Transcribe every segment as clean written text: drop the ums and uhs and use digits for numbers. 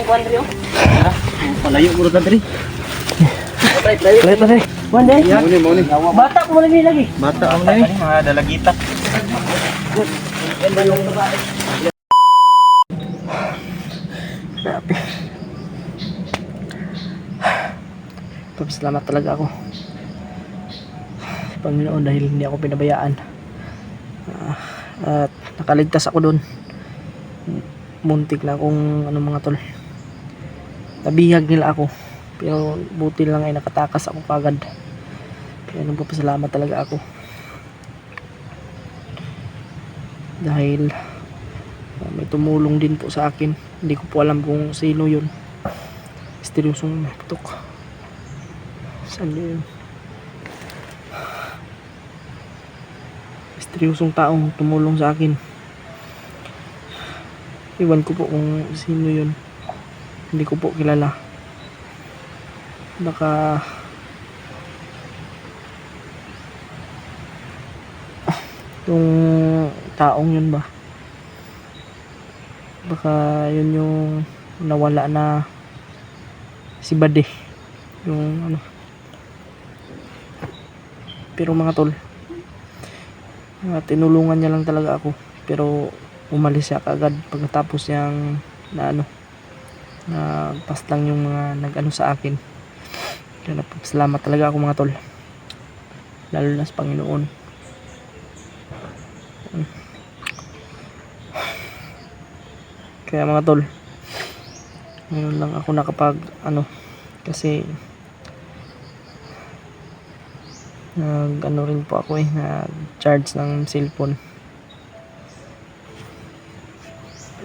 kuan diri. Palayo mo rin diri. Layo na rin. One day. Muni. Bata ko lagi lagi. Bata ang na eh. Mga dalagita. Yan ba yung babae? Grabe. Papasalamat talaga ako sa Panginoon dahil hindi ako pinabayaan. At nakaligtas ako doon. Muntik na akong mga tol. Nabihag nila ako. Pero buti lang ay nakatakas ako kagad. Kaya nagpapasalamat talaga ako. Dahil may tumulong din po sa akin. Hindi ko po alam kung sino yun. Misteryosong putok. Saan yun? Misteryosong taong tumulong sa akin. Iwan ko po kung sino yun. Hindi ko po kilala. Baka yung taong yun ba, baka yun yung nawala na si Bade, yung pero mga tol, tinulungan niya lang talaga ako, pero umalis siya kaagad pagkatapos niyang na pas lang yung mga nag sa akin. Kaya napapasalamat talaga ako mga tol, lalo na sa Panginoon. Kaya mga tol, ngayon lang ako nakapag kasi nag rin po ako nag charge ng cellphone.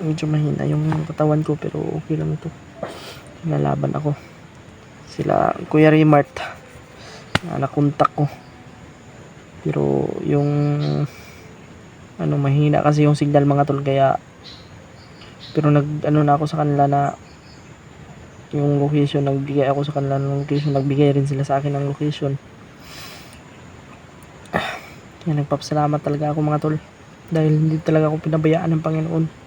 Medyo mahina yung katawan ko pero okay lang ito. Nalaban ako. Sila Kuya Remart nakontak ko. Pero yung mahina kasi yung signal mga tol, kaya pero nag na ako sa kanila na yung location, nagbigay ako sa kanila ng location, nagbigay rin sila sa akin ng location. Kaya nagpapasalamat talaga ako mga tol dahil hindi talaga ako pinabayaan ng Panginoon.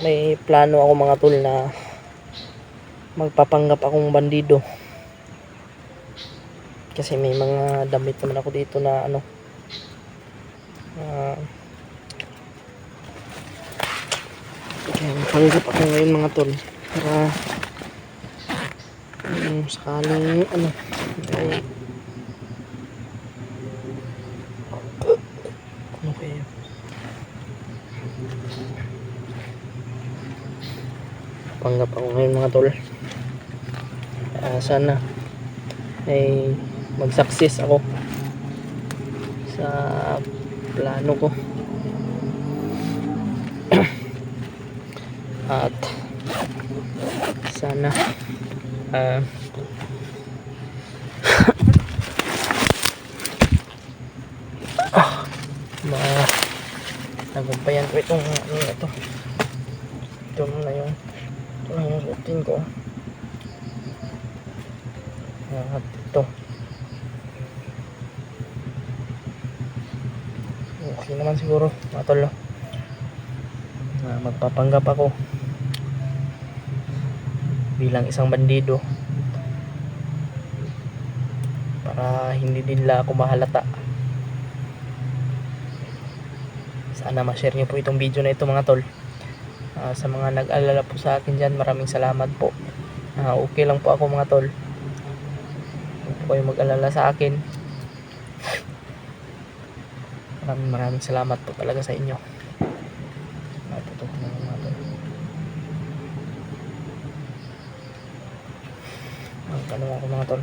May plano ako mga tol na magpapanggap akong bandido kasi may mga damit naman ako dito na kaya magpanggap ako ngayon mga tol para sakaling ay kayo panggap ako ngayon mga tol. Sana ay mag-success ako sa plano ko at sana nagumpayan ko itong ito na yung routine ko at ito okay naman siguro mga tol. Magpapanggap ako bilang isang bandido para hindi nila ako mahalata. Sana ma-share nyo po itong video na ito mga tol. Sa mga nag-alala po sa akin dyan, maraming salamat po. Okay lang po ako mga tol. Huwag po kayong mag-alala sa akin. Maraming salamat po talaga sa inyo. Natutok na mga tol. Magtanong ako mga tol.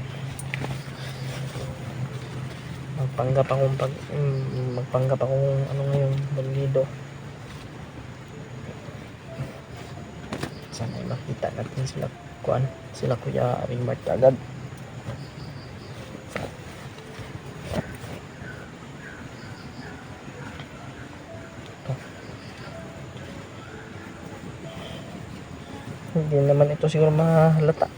Magpanggap akong ngayon, bandido. Sana ay makita natin sila Kuya Remart agad. Hindi naman ito siguro mahalata.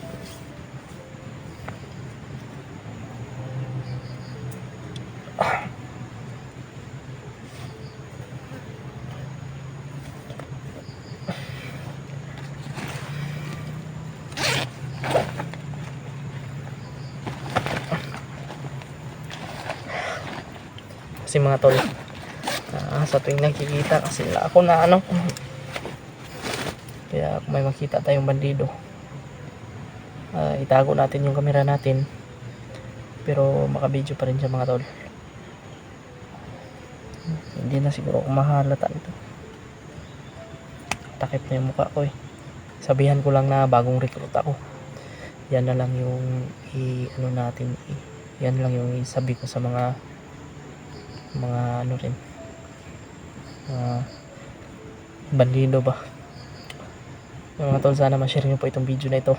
kasi mga tol. Sa tuwing nakikita kasi ako na ano, kaya kung may makita tayong bandido, itago natin yung camera natin pero makabidyo pa rin siya mga tol. Hindi na siguro ako mahalata ito. Takip na yung mukha ko eh. Sabihan ko lang na bagong recruit ako. Yan na lang yung ano natin, yan lang yung isabi ko sa mga ano rin, bandido ba. Mga tol, sana ma-share nyo po itong video na ito.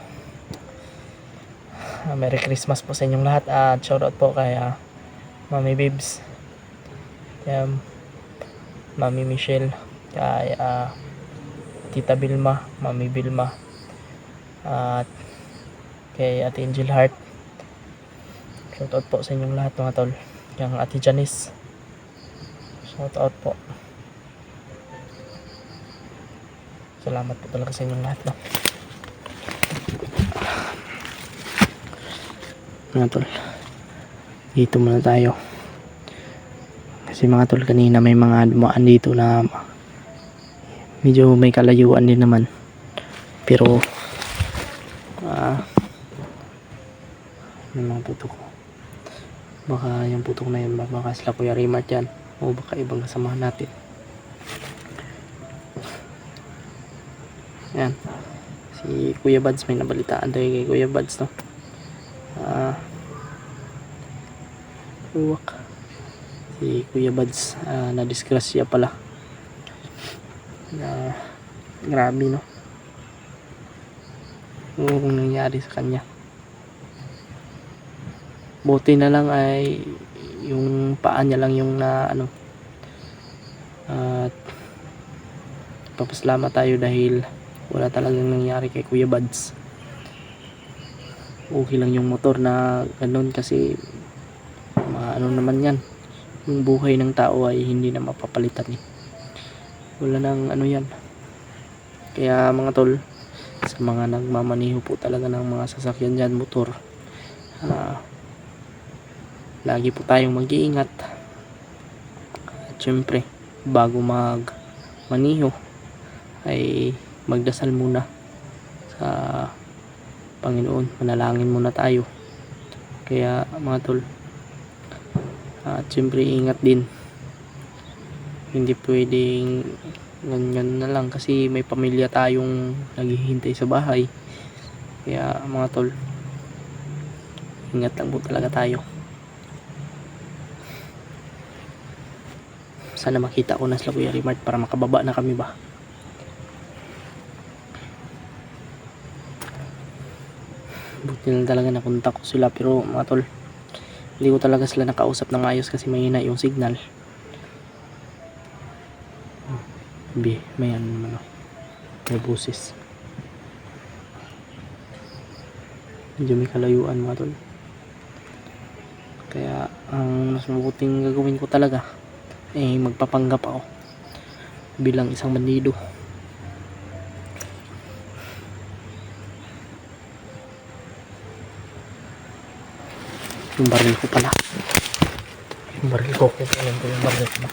Merry Christmas po sa inyong lahat at shoutout po kay Mami Bibs, kay Mami Michelle, kay Tita Bilma, Mami Bilma, at kay Ate Angel Heart. Shoutout po sa inyong lahat mga tol. Yung Ate Janice, shoutout po. Salamat po talaga sa inyong lahat, no? Mga tol, dito muna tayo kasi mga tol, kanina may mga dumaan dito na medyo may kalayuan din naman, pero may mga putok, baka yung putok na yun baka sila Kuya Rimart yan o baka ibang kasamahan natin. Yan, si Kuya Buds, may nabalitaan tayo kay Kuya Buds, no? Uwak si Kuya Buds, na disgrasya pala, grabe, no? Kung nangyari sa kanya, buti na lang ay yung paa niya lang yung na ano, at papasalamat tayo dahil wala talagang nangyari kay Kuya Buds. Okay lang yung motor na ganun kasi ano naman yan, yung buhay ng tao ay hindi na mapapalitan eh. Wala nang ano yan. Kaya mga tol, sa mga nagmamaniho po talaga ng mga sasakyan dyan, motor, lagi po tayong mag-iingat. At syempre, bago magmaniho ay magdasal muna sa Panginoon, manalangin muna tayo. Kaya mga tol, at syempre ingat din, hindi pwedeng ganyan na lang kasi may pamilya tayong naghihintay sa bahay. Kaya mga tol, ingat lang po talaga tayo. Sana makita ko na sila Kuya Rimart para makababa na kami ba. Buti lang talaga napunta ko sila, pero mga tol, hindi ko talaga sila nakausap ng ayos kasi mahina yung signal. May ano, may busis, medyo may kalayuan mga tol. Kaya ang mas mabuting gagawin ko talaga ay magpapanggap ako bilang isang bandido. Yung baril ko pala, yung baril ko, alam ko yung baril ko.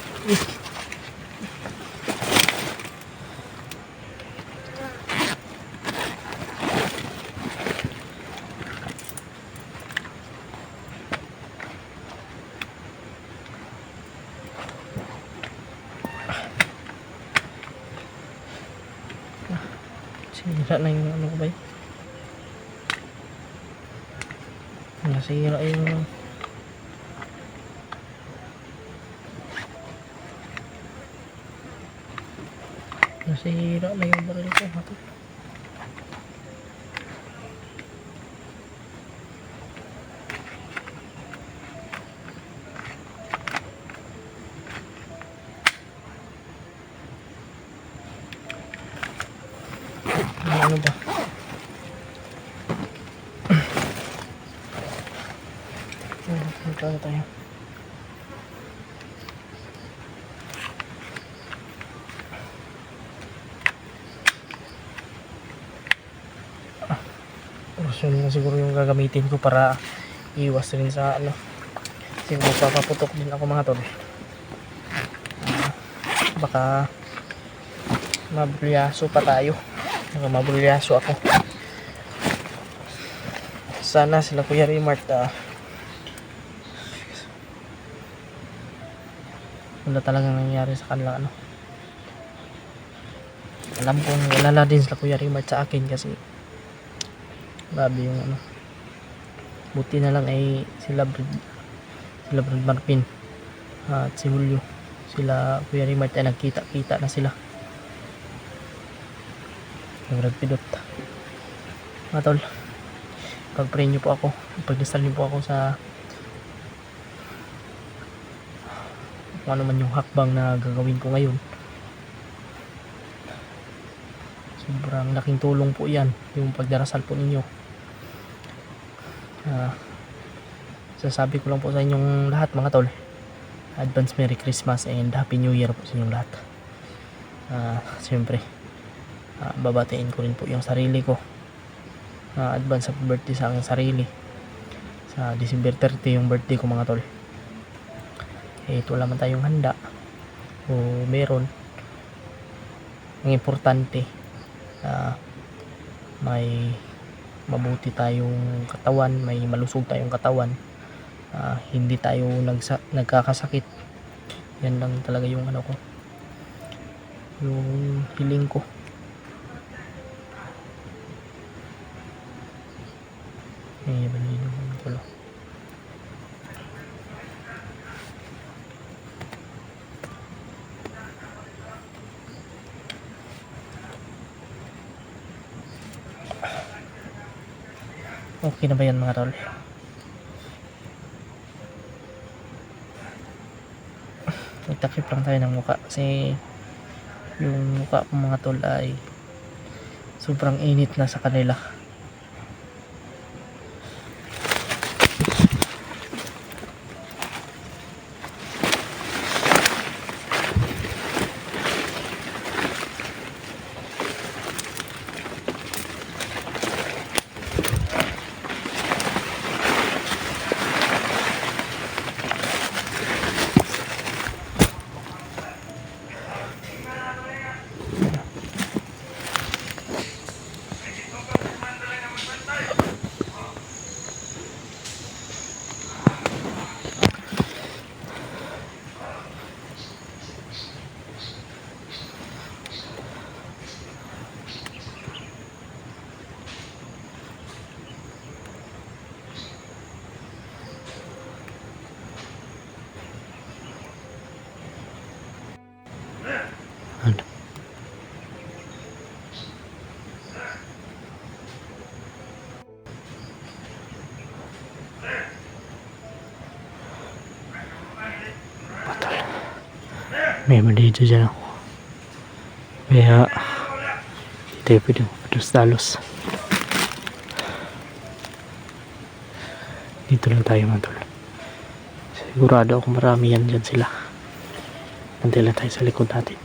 Sira na yung ano ko ba yun? Nasira yung baril ko. Ano ba? Punta tayo. Yun na siguro yung gagamitin ko para iwas rin sa ano, kasi magpapaputok din ako mga tol. baka mabulyaso pa tayo. Baka mabulyaso ako. Sana sila Kuya Rimart wala talagang nangyari sa kanila ano. Alam kong walala din sila Kuya Rimart sa akin kasi grabe yung ano. Buti na lang ay sila Brad Marpin at si Julio, sila Kuya Rimart ay nagkita-kita na sila. Brad Pidot mga tol, pag-pray nyo po ako, pagdasal nyo po ako sa kung ano man yung hakbang na gagawin ko ngayon. Sobrang laking tulong po yan yung pagdarasal po ninyo. Sasabi ko lang po sa inyong lahat mga tol, advance Merry Christmas and Happy New Year po sa inyong lahat. Siyempre babatiin ko rin po yung sarili ko, advance happy birthday sa aking sarili sa December 30 yung birthday ko mga tol. Wala man tayong handa o meron, ang importante may mabuti tayong katawan, may malusog tayong katawan, hindi tayo nagkakasakit. Yan lang talaga yung ano ko, yung hiling ko. Balino ng tulo. Okay na ba yan mga tol? Nagtakip lang tayo ng mukha kasi yung mukha ko mga tol ay sobrang init na sa kanila. May mali dyan ako. Kaya hindi tayo pwedeng pados-dalos. Dito lang tayo mga tol. Sigurado ako marami yan dyan sila. Nandito lang tayo sa likod natin.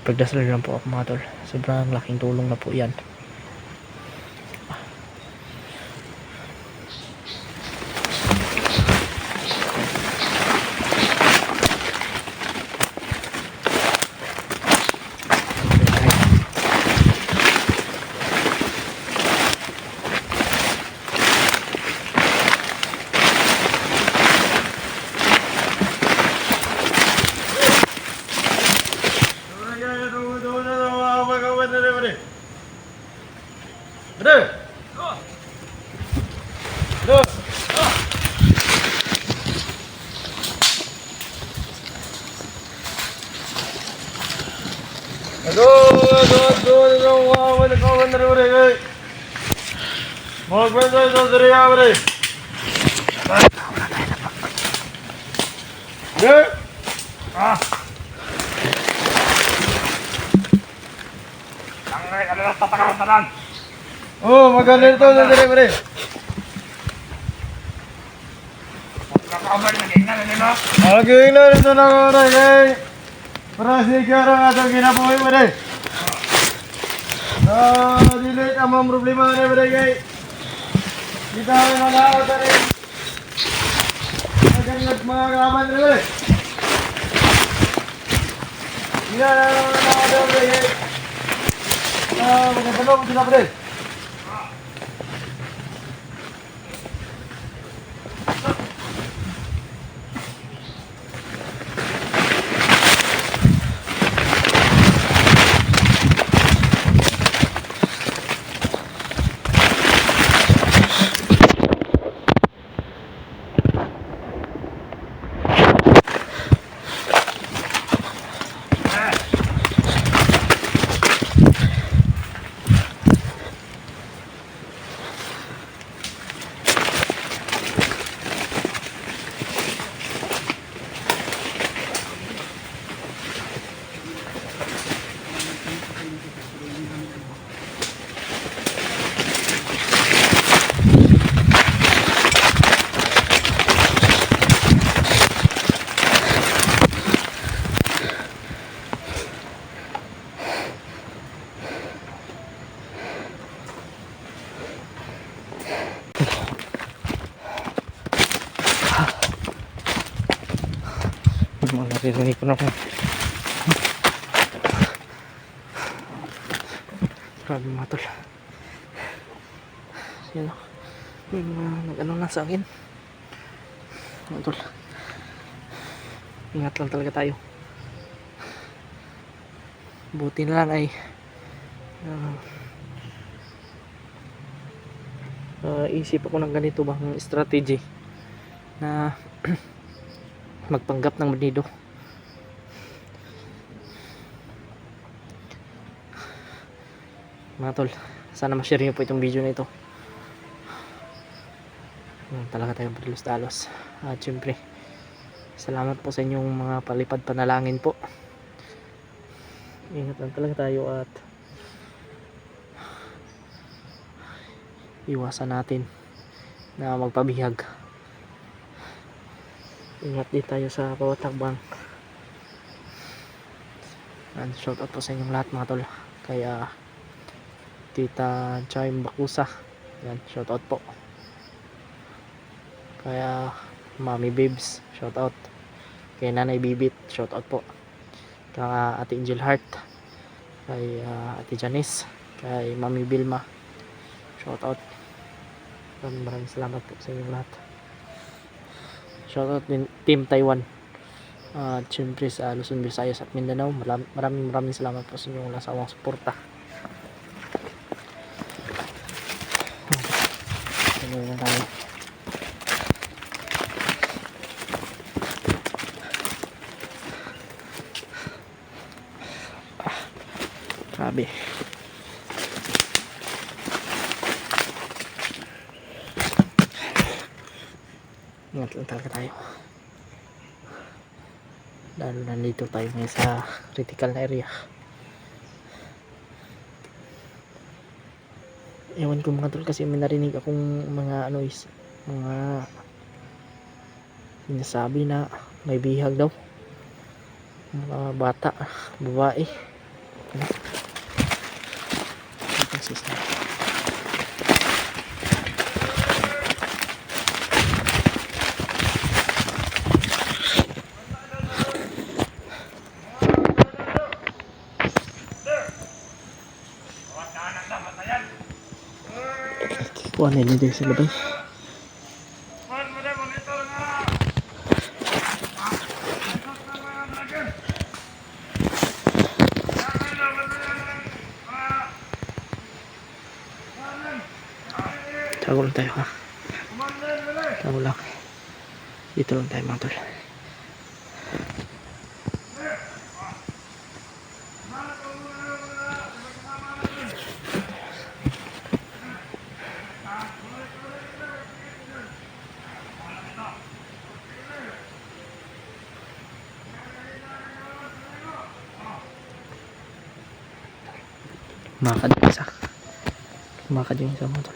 Pagdasal lang po ako mga tol. Sobrang laking tulong na po yan. Oh, magaling to na dire pre. Lagi na ito na oray kay para sigara nga ito ginabuhay mo rin. Dili ka mga problema na pre kay Dito kami malawat na rin. Magandang mga kaman rin ulit. Hindi na malawat na rin. Magandang mo, sila pa rin. Naririnig ko na po. Grabe mga tol. Yan o. Nag-ano na sa akin. Mga tol. Ingat lang talaga tayo. Buti na lang ay isip ako ng ganito bang strategy na magpanggap ng bandido. Mga tol, sana ma-share nyo po itong video na ito. Talaga tayong padalos-dalos. At syempre, salamat po sa inyong mga palipad panalangin po. Ingat lang talaga tayo at iwasan natin na magpabihag. Ingat din tayo sa bawat hakbang. And shout out po sa inyong lahat mga tol. Kaya Tita Chaim Bakusa, yan, shout out po. Kaya Mami Babes, shout out. Kay Nanay Bibit, shout out po. Kay Ate Angel Heart, kay Ate Janice, kay Mami Bilma, shout out. Maraming salamat po sa inyong lahat. Shout out din Team Taiwan. At syempre sa Luzon, Visayas at Mindanao, maraming salamat po sa inyong nasawang suporta. Tuloy na tayo. Grabe. Ingat lang talaga tayo. Lalo nandito tayo ngayon sa critical na area. Ewan ko mga tol, kasi may narinig akong mga mga sinasabi na may bihag daw, mga bata, babae. Kuha na nila sa labay. Tago lang tayo ha. Tago lang. Dito lang tayo mga tol. Makad yung isa. Makad yung isa mga tol.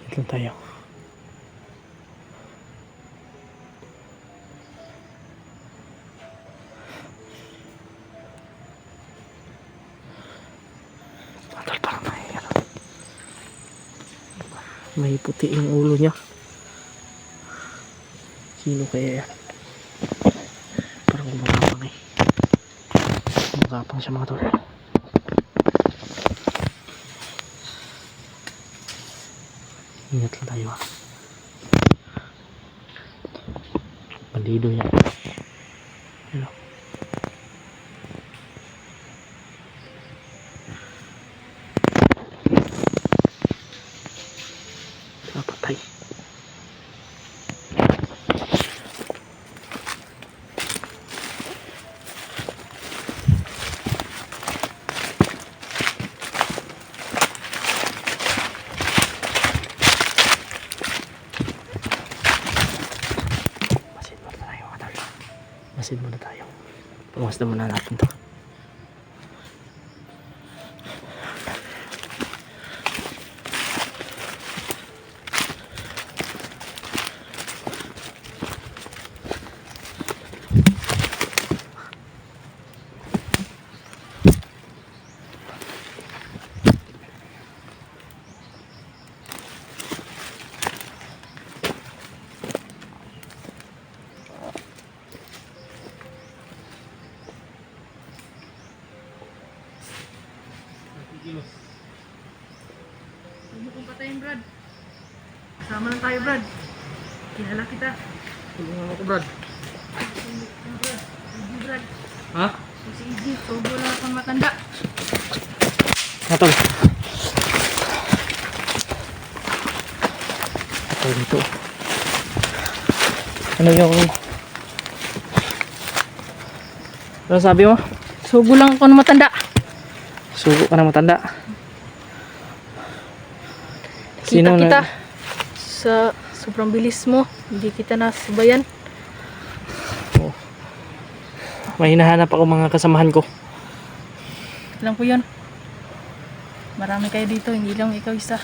Dito tayo. May puti yung ulo niya. Sino kaya yan? Parang gumagapang eh. Gumagapang siya mga tol. Ingat lang tayo ha. Bandido yan. Hello. Patay. Masid muna tayo. Pagmasdan muna natin to. Huwag mo kong patayin, Brad. Kasama lang tayo, Brad. Kilala kita. Tulungan ako, Brad. Brad. Easy, Brad. Ha? Si Easy, sobo lang akong matanda. Natol. Natol dito. Ano yung... Ano sabi mo? Sobo lang ako ng matanda. Sugo ka na matanda. Kita kita. Sa sobrang bilis mo, hindi kita nasubayan. May hinahanap ako mga kasamahan ko. Alam ko yun. Marami kayo dito, hindi lang ikaw isa.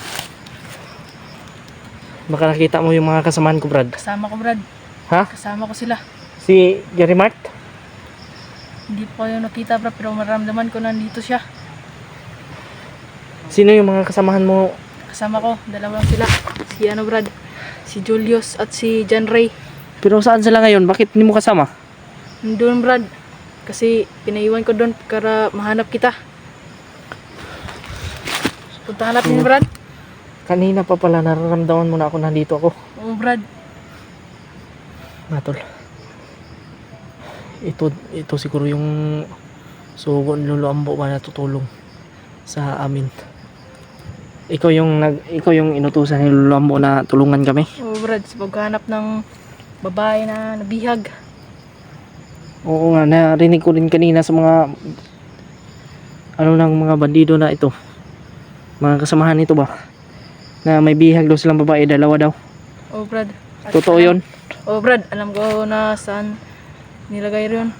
Baka nakita mo yung mga kasamahan ko, Brad. Kasama ko, Brad. Ha? Kasama ko sila. Si Jerry Mart? Hindi po kayo nakita, Brad, pero maramdaman ko nandito siya. Sino yung mga kasamahan mo? Kasama ko, dalawang sila. Si ano, Brad? Si Julius at si John Ray. Pero saan sila ngayon? Bakit hindi mo kasama? Nandun, Brad. Kasi pinaiwan ko doon para mahanap kita. Punta hanap niyo, Brad. Kanina pa pala nararamdaman mo na ako nandito ako. Oo, Brad. Matol. Ito siguro yung sugo ni Lolo Ambo ba natutulong sa amin. Ikaw yung inutusan ni Lolo Ambo na tulungan kami. Oo, Brad. Sa paghanap ng babae na nabihag. Oo nga, narinig ko rin kanina sa mga mga bandido na ito. Mga kasamahan nito ba? Na may bihag daw silang babae, dalawa daw. Oo, Brad. At Totoo alam- yun? Oo, Brad. Alam ko na saan nilagay yun.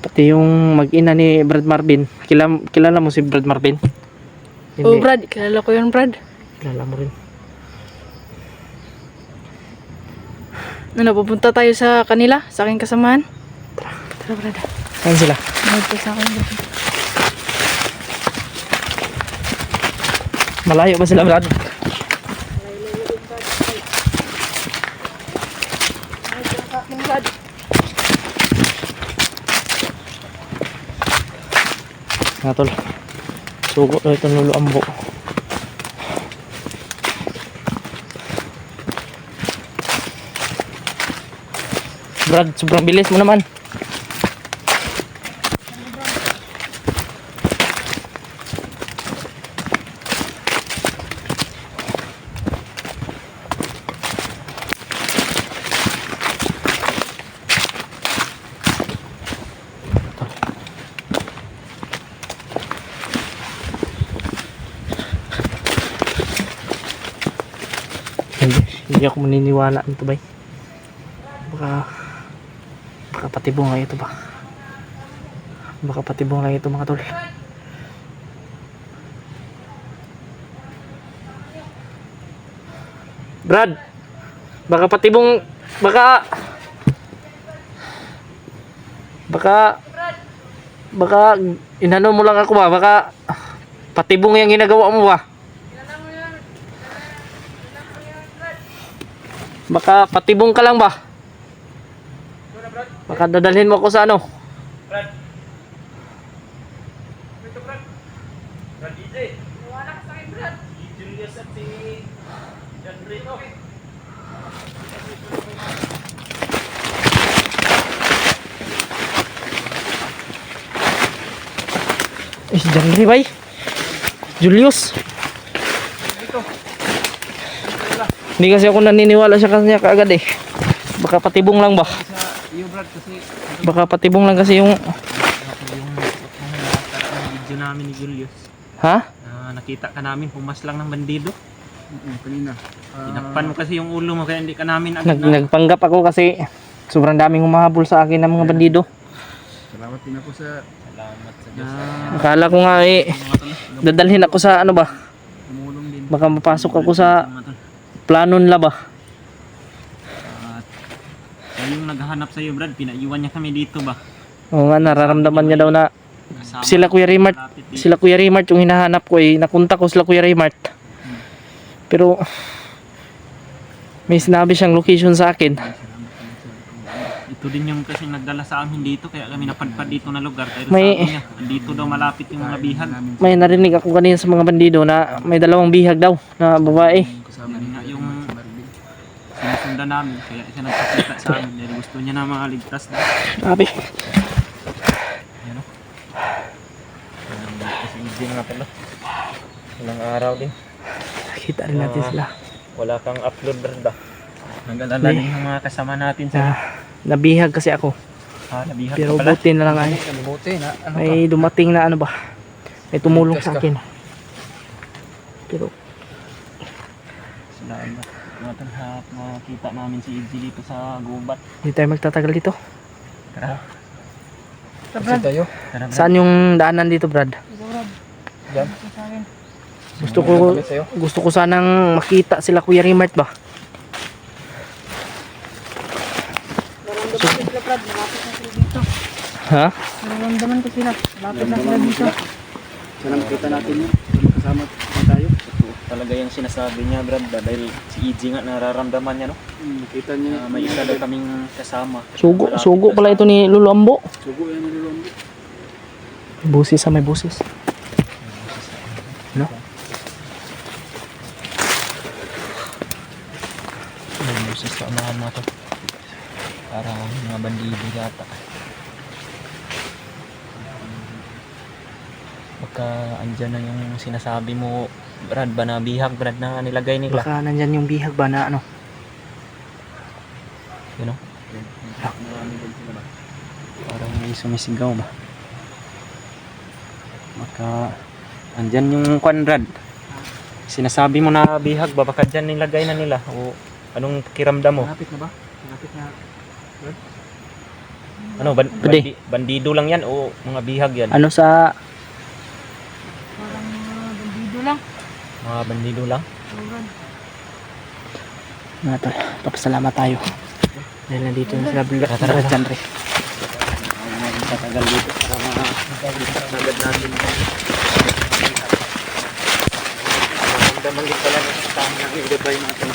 Pati yung mag-ina ni Brad Marvin. Kilala mo si Brad Marvin? Oo, Brad. Kilala ko yun, Brad. Kilala mo rin. Ano, pupunta tayo sa kanila, sa aking kasamahan. Tara, Brad. Saan sila? Dito sa akin, Brad. Malayo ba sila, Brad? Sa akin, Brad. Natol. Sugo na itong Lolo Ambo. Brad, sobrang bilis mo naman. Hindi ako maniniwala nito bay. Baka patibong lang ito ba. Baka patibong lang ito mga tol. Brad, baka patibong, baka inano mo lang ako ba, baka patibong yung ginagawa mo ba. Baka patibong ka lang ba? Baka dadalhin mo ako sa ano? Brad. Ito, Brad. Brad, DJ. Wala ka sa akin, Brad. Si Julius at si John Rito. Eh, si Janri bay. Julius. Hindi kasi ako naniniwala sa kanya kaagad eh. Baka patibong lang ba? Iyo Brad kasi Baka patibong lang kasi yung... Video namin ni Julius. Ha? Nakita ka namin pumaslang ng bandido. kanina. Tinakpan mo kasi yung ulo mo kaya hindi ka namin agad Nagpanggap ako kasi sobrang daming humahabol sa akin ng mga bandido. Salamat din ako sa Salamat sa Diyos. Akala ko nga eh, dadalhin ako sa ano ba? tumulong din. Baka mapasok ako sa Mga tol. plano nila ba? At yung naghahanap sa iyo, Brad, pinaiwan niya kami dito ba? Oo nga, nararamdaman niya daw na Kasama sila Kuya Raymart, malapit dito. sila Kuya Raymart yung hinahanap ko eh. Nakunta ko sila Kuya Raymart. Pero may sinabi siyang location sa akin. Ito din yung kasi nagdala sa amin dito kaya kami napadpad dito na lugar. Pero May- sabi niya, dito daw malapit yung mga bihag. May narinig ako kanina sa mga bandido na may dalawang bihag daw na babae. Yan nga yung sinusundan namin kaya siya nagpakita sa amin dahil gusto niya na makaligtas na. Sabi, Kasi easy nga pala. Ilang araw din. nakita rin natin sila. Wala kang upload, Brad ba? Nag-alala din ng mga kasama natin sa Nabihag kasi ako. nabihag Pero ka pala. buti na lang ay Buti na ano ka. may dumating na ano ba? May tumulong sa akin. Pero Salamat. Matanghap makita namin si Izzy dito sa gubat. hindi tayo magtatagal dito. Tara. Kasi tayo. Tara, Brad. Saan yung daanan dito, Brad? Diyan. Gusto ko sanang makita sila Kuya Raymart ba? Nararamdaman ko sila, Brad. Malapit na sila dito. Ha? Nararamdaman ko sila. Malapit na sila dito. Sana makita natin yun. Kasama tayo. Talaga yung sinasabi niya, Brad, dahil si Izzy nga nararamdaman niya, no? Makita niya. May isa daw kaming kasama. Sugo pala ito ni Lolo Ambo. Sugo yan nilulong. Busis sa may busis. No? May buses sa unahan mo to. Para mga bandido yata. Baka andyan na yung sinasabi mo, Brad, ba na bihag, Brad, na nilagay nila. Baka nandyan yung bihag ba na ano? You know? Parang may sumisigaw ba? Baka andyan yung kwan, Brad. Sinasabi mo na bihag ba? Baka dyan nilagay na nila. O anong pakiramdam mo? Malapit na ba? Malapit na. Ano, Pwede. bandido lang yan o mga bihag yan? Ano sa Parang mga bandido lang. Mga bandido lang? Oh, Brad. mga tol? Papasalamat tayo. Dahil nandito na sila Brad Janre. Tatagal dito para agad natin. Ramdaman din pala ng tama ng ibabay natin.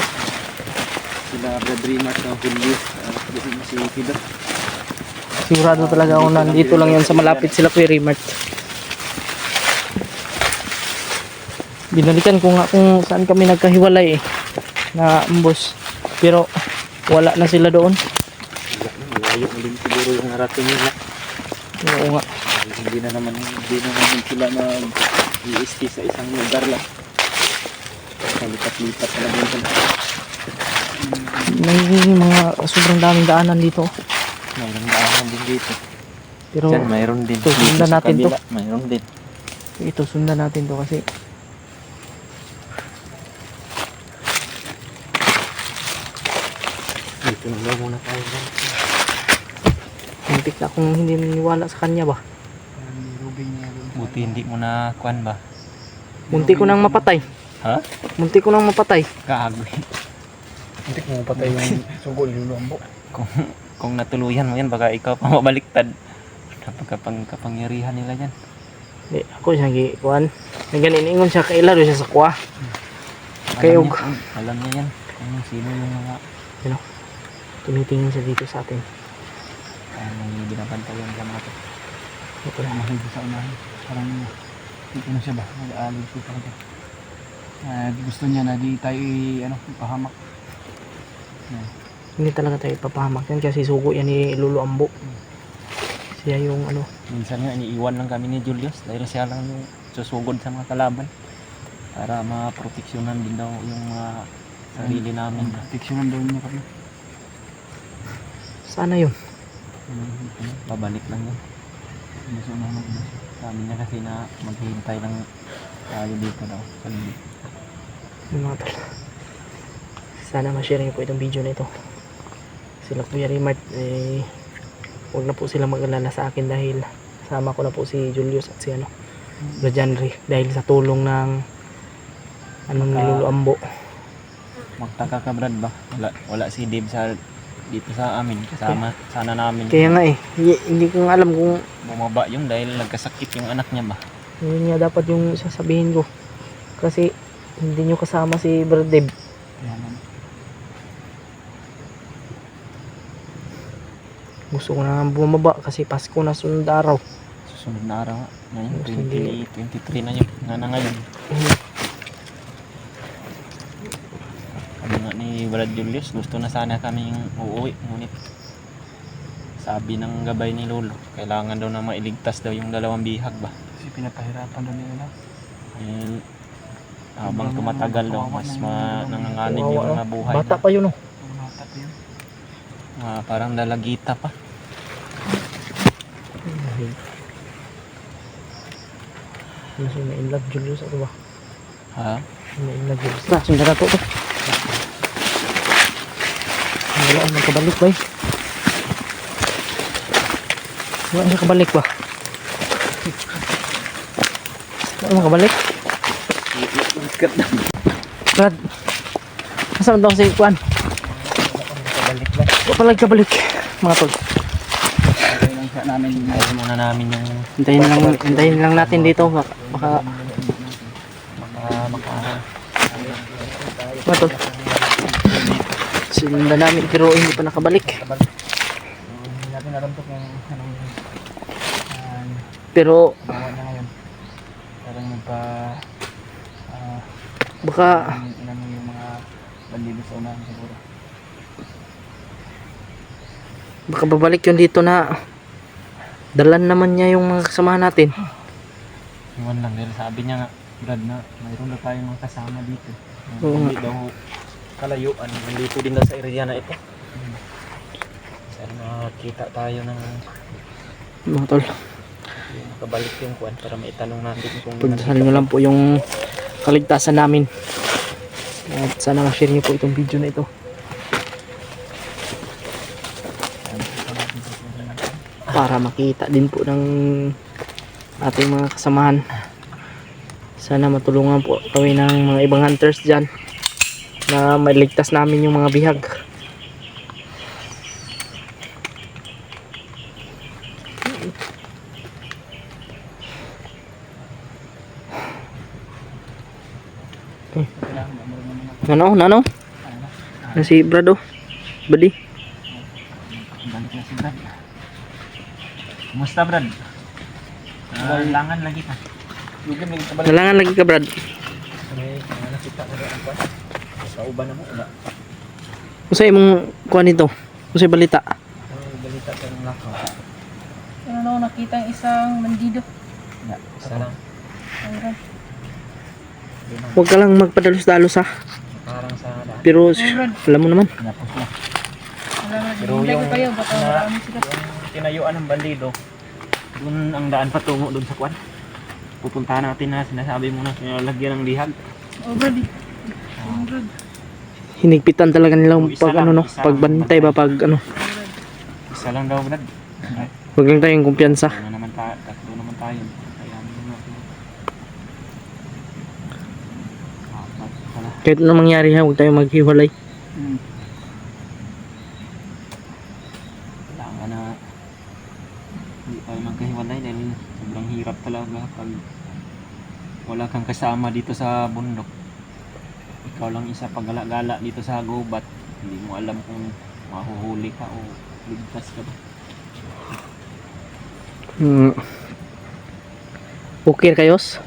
Sila Brad Raymart na Julius. Si Fido. Sigurado talaga ako nandito lang yan sa malapit sila Kuya Raymart. Binalikan ko nga kung saan kami nagkahiwalay eh. Na ambos. Pero wala na sila doon. Malayo din siguro yung narating nila. Oo nga. Hindi na naman sila mag-EST sa isang lugar lang. Lipat-lipat na lang sila. May mga sobrang daming daanan dito. Mayroon daanan din dito. Pero Diyan mayroon din. ito, sundan Dito sa natin to. kabila, mayroon din. ito sundan natin to kasi Dito na lang muna tayo. muntik na akong hindi naniniwala sa kanya ba. Buti hindi mo na kuan ba? Muntik ko nang mapatay. Ha? Muntik ko nang mapatay. Kaagwi. Hindi ko patay yung sugo nilulong. Kung natuluyan mo yan, baka ikaw pa mabaliktad. Kapangyarihan nila yan. Di, ako siya gikuan. Naganingon siya kaila do siya sa kuha. Kayog. Alam niya yan. Kung sino yung mga Ano? Tumitingin siya dito sa atin. May binabantayan ka mga to. Ito na. Mahal sa unahan. Parang ano siya ba? Nag-aalog siya talaga. Gusto niya na di tayo ipahamak. Hindi talaga tayo ipapahamak yan kasi sugo yan ni Lolo Ambo. Siya yung ano. Minsan nga iniiwan lang kami ni Julius dahil siya lang yung susugod sa mga kalaban para maproteksyonan din daw yung mga sarili namin. Proteksyonan daw niya kami. Sana yun. Babalik lang yun. Gusto na Sabi niya kasi na maghihintay lang tayo dito daw. Yung mga tol. Sana ma-share niyo po itong video na ito. Sila Kuya Rimart, huwag na po sila mag-alala sa akin dahil kasama ko na po si Julius at si Rajanri dahil sa tulong ng ni Lolo Ambo. Magtaka ka Brad ba? Wala si Dave dito sa amin. Kasama sana namin. Kaya nga hindi ko nga alam kung Bumaba yun dahil nagkasakit yung anak niya ba? yun nga dapat yung sasabihin ko. Kasi hindi nyo kasama si Brad Dave. Gusto ko na bumaba kasi Pasko na sunod araw. Susunod na araw nga. Ngayon, Hindi. 2023 na yun. Nga na ngayon. Kami nga ni Brad Julius, gusto na sana kaming uuwi. Ngunit sabi ng gabay ni Lolo, kailangan daw na mailigtas daw yung dalawang bihag ba? Kasi pinapahirapan daw nila. Dahil habang tumatagal daw, mas nanganganib Kawawa, yung no? mga buhay. Bata pa yun, oh. Ang mata pa yun. Parang dalagita pa. Ano siya na in love Julius ako ba? Ha? Na in love Julius. Tara, sundan na to. Wala ang magkabalik ba eh. Wala ang makabalik ba? Wala ang makabalik? Brad, nasaan daw si Juan? Wala pala kabalik mga tol. Okay lang siya namin. Ayaw muna namin yung Hintayin lang natin dito. Baka mga tol. Sinundan namin pero hindi pa nakabalik. Hindi natin alam to kung anong Pero gawa niya ngayon. Parang baka inano yung mga bandido sa unahan siguro. babalik yun dito na dalan naman niya yung mga kasamahan natin. iwan lang dahil sabi niya nga Brad na mayroon na tayong mga kasama dito. Oo Hindi daw kalayuan. Nandito din daw sa area na ito. Sana makakita tayo ng Mga tol, makabalik yung kuwan para maitanong natin kung pagdasal nyo lang po yung kaligtasan namin. At sana ma-share nyo po itong video na ito. Para makita din po ng ating mga kasamahan. Sana matulungan po kami ng mga ibang hunters dyan na mailigtas namin yung mga bihag. Nano? Na si Brado? Badi? balik na si Brad. Kumusta Brad? Langan lagi ka. Nalangan lagi ka, Brad. May nakita na rin ang kuwan. Kauban na mo. Wala. Usay mong kuha nito? Usay balita? Ang balita ka ng lakaw. Ano nakita ang isang bandido. Isa lang. Ayun. Huwag ka lang magpadalos-dalos ha. Parang sa daan. Pero alam mo naman. Napos na. Alam na, Pero hindi yung ko kayo. Baka na- ano sila. Yung tinayuan ng bandido, doon ang daan patungo doon sa kwan. Pupuntahan natin na sinasabi mo na lagyan ng bihag. Oh, Brad. Oh, Brad. Hinigpitan talaga nilang Isa pag lang, ano no, isa pag lang. bantay ba pag ano. Isa lang daw Brad. Huwag lang tayong kumpiyansa. Tatlo naman tayo. Kaya natin. Apat pala. Kahit ano mangyari ha, huwag tayong maghiwalay. Kailangan na hindi tayo magkahiwalay dahil sobrang hirap talaga pag wala kang kasama dito sa bundok. Ikaw lang isa paggala-gala dito sa gubat. Hindi mo alam kung mahuhuli ka o ligtas ka ba. Okay kayos?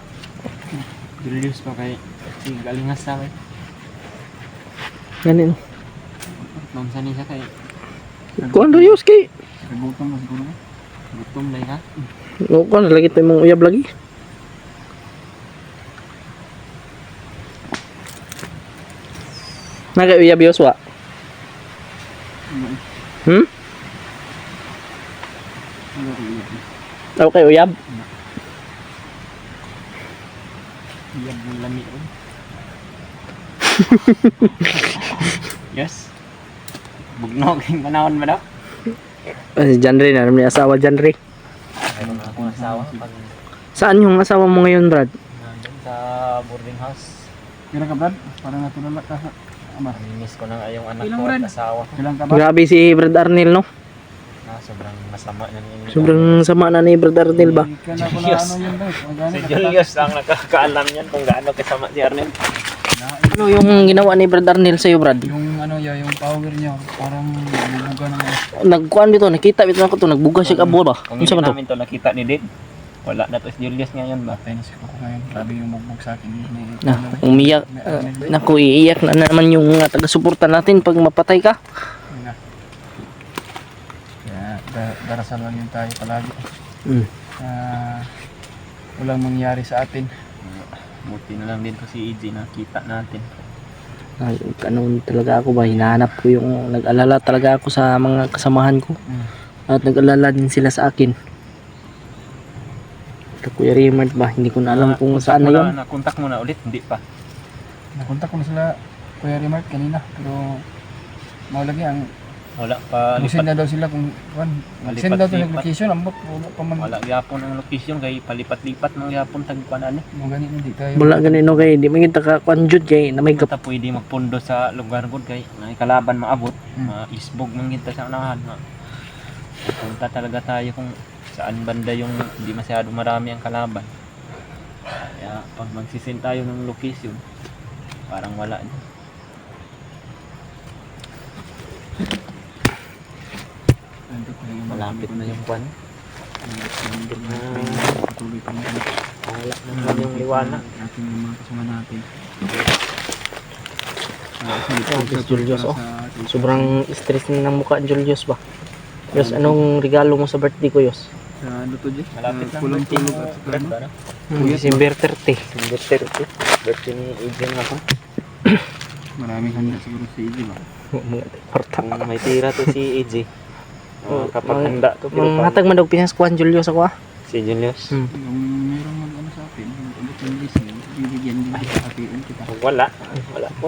Julius pa kay si galingas sa kay. Ganin. Nung sani siya kay Kuan Yos kay. Kagutom na siguro. gutom lay ha. O kuan lagi tayo mong uyab lagi. Naga uyab Yos wa? Hmm? Ako kay uyab? Iyab ng lami ron. Yes. Bugno kayong panahon ba daw? Si Janry na, may asawa Janry. Mayroon na akong asawa pag Saan yung asawa mo ngayon, Brad? nandun sa boarding house. Kailan ka, Brad? Parang natulala ka sa ama. Miss ko na yung anak Ilang ko brad? at asawa. Kailan ka ba? Grabe si Brad Arnel, no? Sobrang masama na niya. Sobrang sama na ni Brad Arnel ba? Hindi ka na pala Yes. ano yun, Brad. Magani Si ka. Julius ang nakakaalam niyan kung gaano kasama si Arnel. Ano yung ginawa ni Brad Arnel sa'yo, Brad? Yung ano ya, yung power niya, parang bumuga naman. Nagkuhan dito, nakita bito ako to, nagbuga siya abo ba? Kung Ano hindi sa man to? namin to nakita ni Did, wala na to si Julius ngayon ba? Patay na si Coco ngayon. Grabe yung bugbog sa akin. Na, umiyak. Naku, iiyak na naman yung taga-suporta natin pag mapatay ka. Yun na. Kaya darasal lang yun tayo palagi. Mm. Walang mangyari sa atin. Buti na lang din to si EJ nakita natin. Ano talaga ako ba, hinahanap ko yung nag-alala talaga ako sa mga kasamahan ko. Mm. At nag-alala din sila sa akin. Kuya Raymond ba, hindi ko na alam kung saan na yun. Nakontak mo na ulit, hindi pa. Nakontak ko na sila Kuya Remark kanina. Pero maulagi ang Wala pa send lipat. na daw sila kung send daw to ng location. Ambot wala pa man. Wala gyapon ang location kay palipat-lipat ng gyapon tagkuan ani. Mo gani hindi tayo. Wala ganito kay, di magita ka kwanjud kay na may Kita pwede magpundo sa lugar gud kay may kalaban maabot, maisbog man kita sa unahan. Punta talaga tayo kung saan banda yung hindi masyado marami ang kalaban. Kaya pag magsisin tayo ng location, parang wala din. Malapit na yung kwan. Malapit na. Patuloy pa naman. Wala na naman yung liwanag. Ating mga kasama natin. Yes, Julius, oh. Sobrang stress na ng mukha Julius ba? Yos, anong regalo mo sa birthday ko, Yos? Ano to, Jay? Malapit lang Kulang birthday tulog mo, at saka Brad, ano? ano? December 30. December 30. Birthday ni Adrian ako. Maraming handa siguro sa EJ ba? Mga parta. Kung may tira to si AJ. Kapag handa to. pero Mga hatag man daw pinaskuhan Julius ako ah. si Julius. Yung merong mag-ano sa akin, yung ulit ng list, bibigyan din kita, hatiin kita. Wala. Wala po.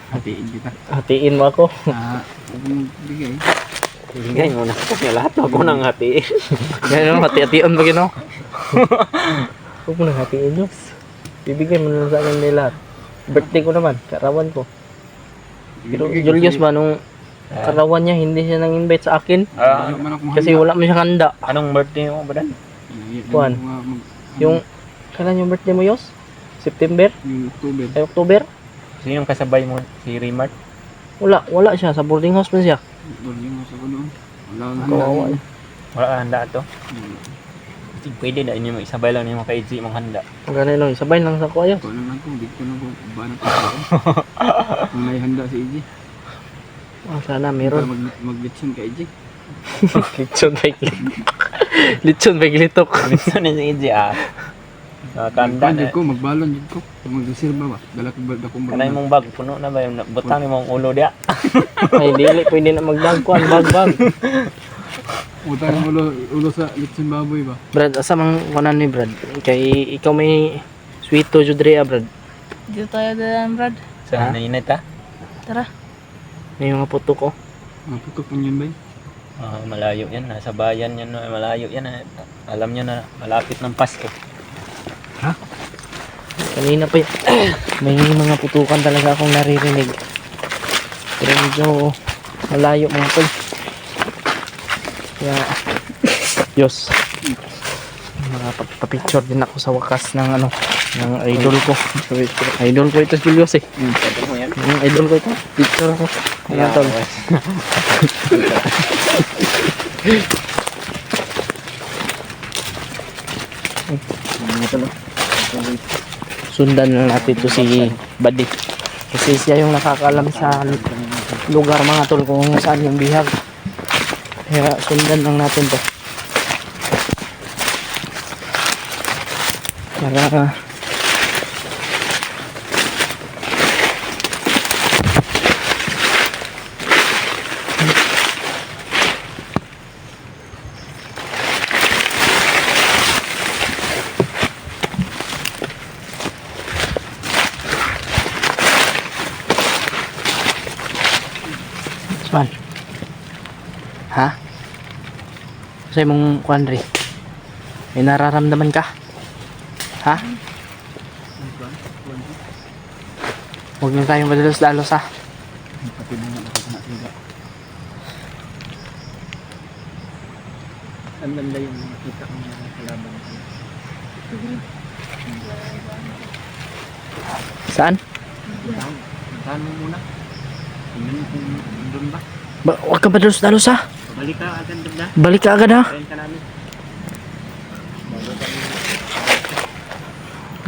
Hatiin kita. Hatiin mo ako. Huwag mong bigay. Bigay mo na. Kasi lahat ako nang hatiin. Ganyan mo, hati-hation ba gino? Huwag mo nang hatiin, Yos. Bibigyan mo na sa akin nila lahat. Birthday ko naman, karawan ko. Pero Julius ba, nung karawan niya, hindi siya nang-invite sa akin. Kasi wala mo siyang handa. Anong birthday mo ba dan? Kuwan. Yung, kailan yung birthday mo, Yos? September? Yung October. Ay, October? Sino yung kasabay mo? Si Remart? Wala siya. Sa boarding house man siya. Boarding house ako noon. Wala ang Kawawa handa. niya. Wala ka handa to? Kasi pwede na inyo isabay lang niyo kay AJ mong handa. Ganun lang, sabay lang sa kuya. Ito lang ako, hindi ko na kung ba na ito. Kung may handa si EJ. Oh, sana meron. Mag-litson ka EJ. Litson baiklit. Litson baiklitok. Gusto na si AJ ah. Nakakanda na. Ko, magbalon yun ko. Mag-reserve ba? Dala ko ba akong Kanay mong bag, puno na ba yung butang yung ulo dia? Ay, dili. Pwede na magdagkuan. Bag. Utang ang ulo sa litson baboy ba? Brad, asa mang kunan ni Brad? Kay ikaw may sweeto judre Brad. Dito tayo dalan, Brad. Sa nainit ah. Tara. May mga puto ko. Putok mo yun ba? Malayo yan, nasa bayan yan, malayo yan. Alam niya na malapit ng Pasko. Kanina pa yun. May mga putukan talaga akong naririnig. Pero medyo malayo mga tol. Kaya, Diyos. Makapagpa-picture din ako sa wakas ng ng idol ko. Idol ko ito si Julius eh. Ang idol ko ito. Picture ako. Ayan tol. Sundan na natin to si Buddy. Kasi siya yung nakakaalam sa lugar mga tol kung saan yung bihag. Kaya sundan lang natin to. Para Saan? Ha? Sa mong kuandri? May nararamdaman ka? Ha? Huwag na tayong madalos-dalos ha. Pati na nga ako na tiga. Ang ganda yung nakita ko ng kalaban ko. Saan? Puntahan mo muna. Tingnan mo kung doon ba. Huwag ka madalos-dalos ha. Balik ka agad doon na. Balik ka agad ha. Kain ka namin.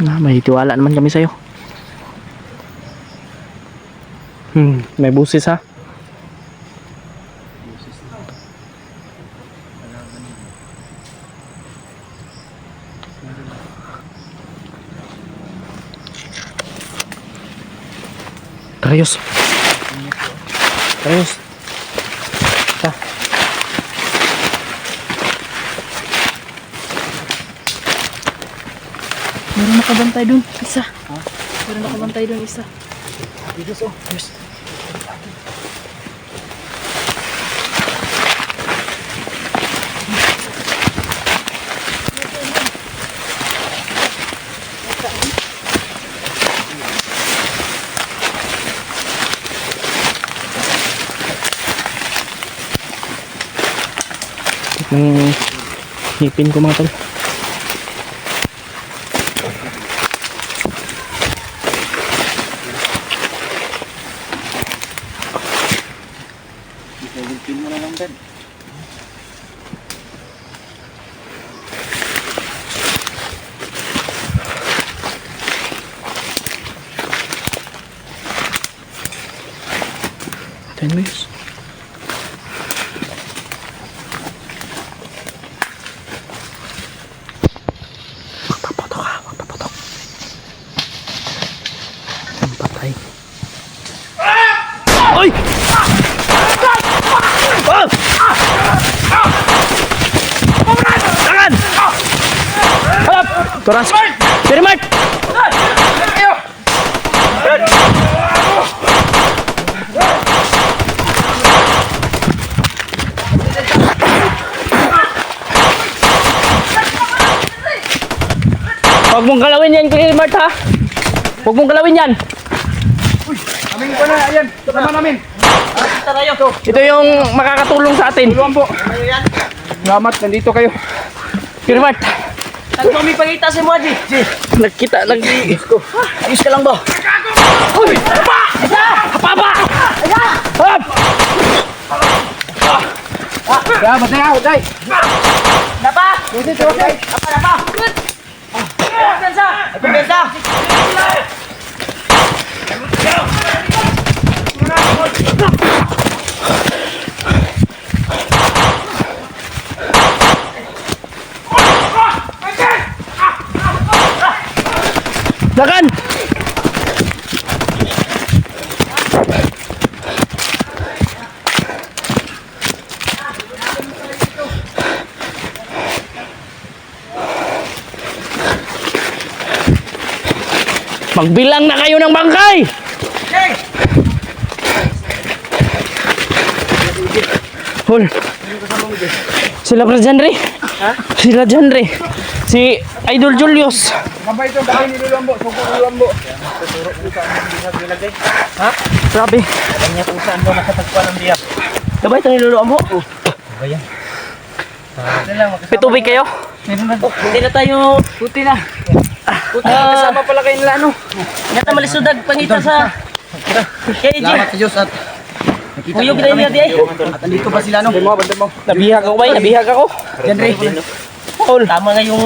May tiwala naman kami sa'yo. May busis ha. Karayos. Karayos. Ta. Meron nakabantay dun, isa. Meron nakabantay dun, isa. Yes, oh. Yes. Ng ngipin ko mga tol. Ipagulpin mo na lang din. Ten minutes. Magpapatok ha, magpapatok. Ang patay. Oy! Tangan! Harap! Turas! Pirimart! Huwag mong galawin yan, Pirimart ha! Huwag mong galawin yan! Aming ko na, ayan. Sama namin. Ito yung makakatulong sa atin. Tulungan po. Salamat, nandito kayo. Pirimart! Nagpami pagkita si Mwaji. Nagkita, ayos ka lang ba? Uy! Hapa! Hapa! Hap! Ya, matay ako, tay. Napa! Napa! Kumpensa! Kumpensa! Dagan! Magbilang na kayo ng bangkay! Hol. Sila Janre. Sila Janre. Si Idol Julius. Kabay ito, kabay ni Lulambo. Suko Lulambo. Grabe. Kanya kung saan daw nakatagpuan ng biyak. Gabay ito niluluan mo. Ayan. May tubig kayo? Hindi na tayo puti na. Puti na kasama pala kayo nila ano. Nga ta malisudag pangita sa Salamat sa Diyos at nakita Uyog ko na kami. yun natin At andito pa sila no. Nabihag ako ba? Nabihag ako. Diyan Ray. Paul. Tama nga yung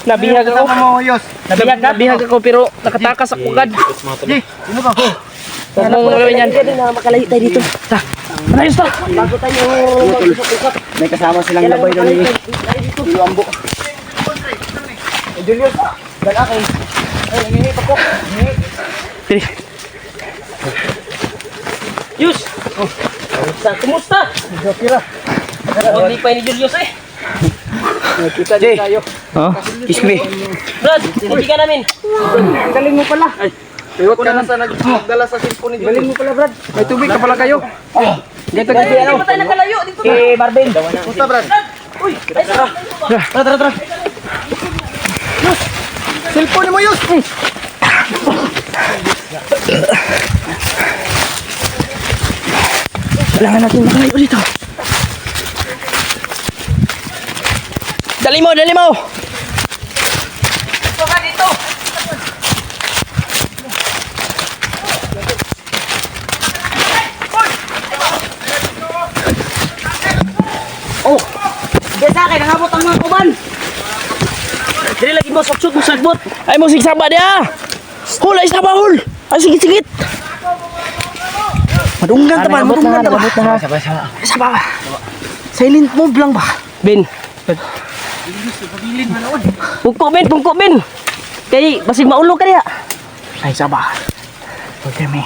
nabihag ako. Mo Yos. Nabihag ako pero nakatakas ako agad. Di, sino ka? Huwag mong gawin yan. Makalayo tayo dito. Ta. Malayos ta. Bago tayo mag-usap-usap. May kasama silang labay doon ni Tilo Ambo. Julius, dala kay. Ay, nangihi pa po. Tiri. Yus! Kumusta? Kira. Hindi pa ni Julius eh. Nakita din tayo. Oh, Ismi. Brad, hindi ka namin. Ang galing mo pala. Ay, iwat ka na sa nagdala sa cellphone ni Julius. Galing mo pala, Brad. May tubig ka pala kayo. Dito Hindi pa tayo nakalayo. Dito na. Eh, Marvin. Punta, Brad. Uy, ay tara. Tara. Yus! Cellphone mo, Yus! Kailangan natin makalayo dito. Dali mo, dali mo. Dito ka dito. Oh, hindi sa akin, nangabot ang mga kuban. Dili lagi mo, sok-sok mo sagbot. Ay mo sigsaba dia. Hul, ay saba hul. Ay sigit-sigit. Madunggan ta ba? Madunggan ta ba? Saba. Silent move lang ba? Ben. Pungko Ben. Kay basig maulo ka diha. Ay saba. Okay me.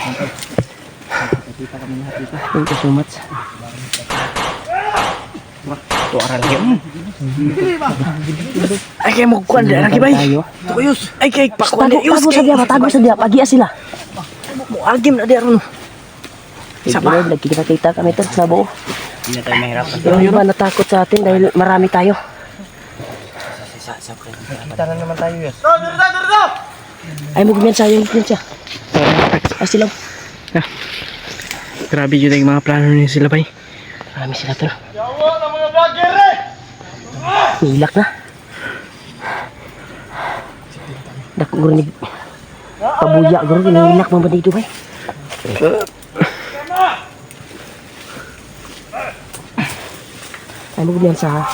Thank you so much. Tuara lagi. Ay kay mo kuan lagi bay. Tuyos. Ay kay pakuan dia. Tago sa dia pagi sila. Mo agim na dia ron. Saba. Lagi kita kami to sa buo. Hindi na tayo mahirap. Yung iba natakot sa atin dahil marami tayo. Kita na naman tayo, Yus. Ay mo gumiyan siya. Ay sila. Grabe yun yung mga plano niya sila bay. Marami sila to. Yawa na mga vlogger eh! Hilak na. Dako guro ni pabuya guro hinihilak mo ba dito bay? Ay mo gumiyan sa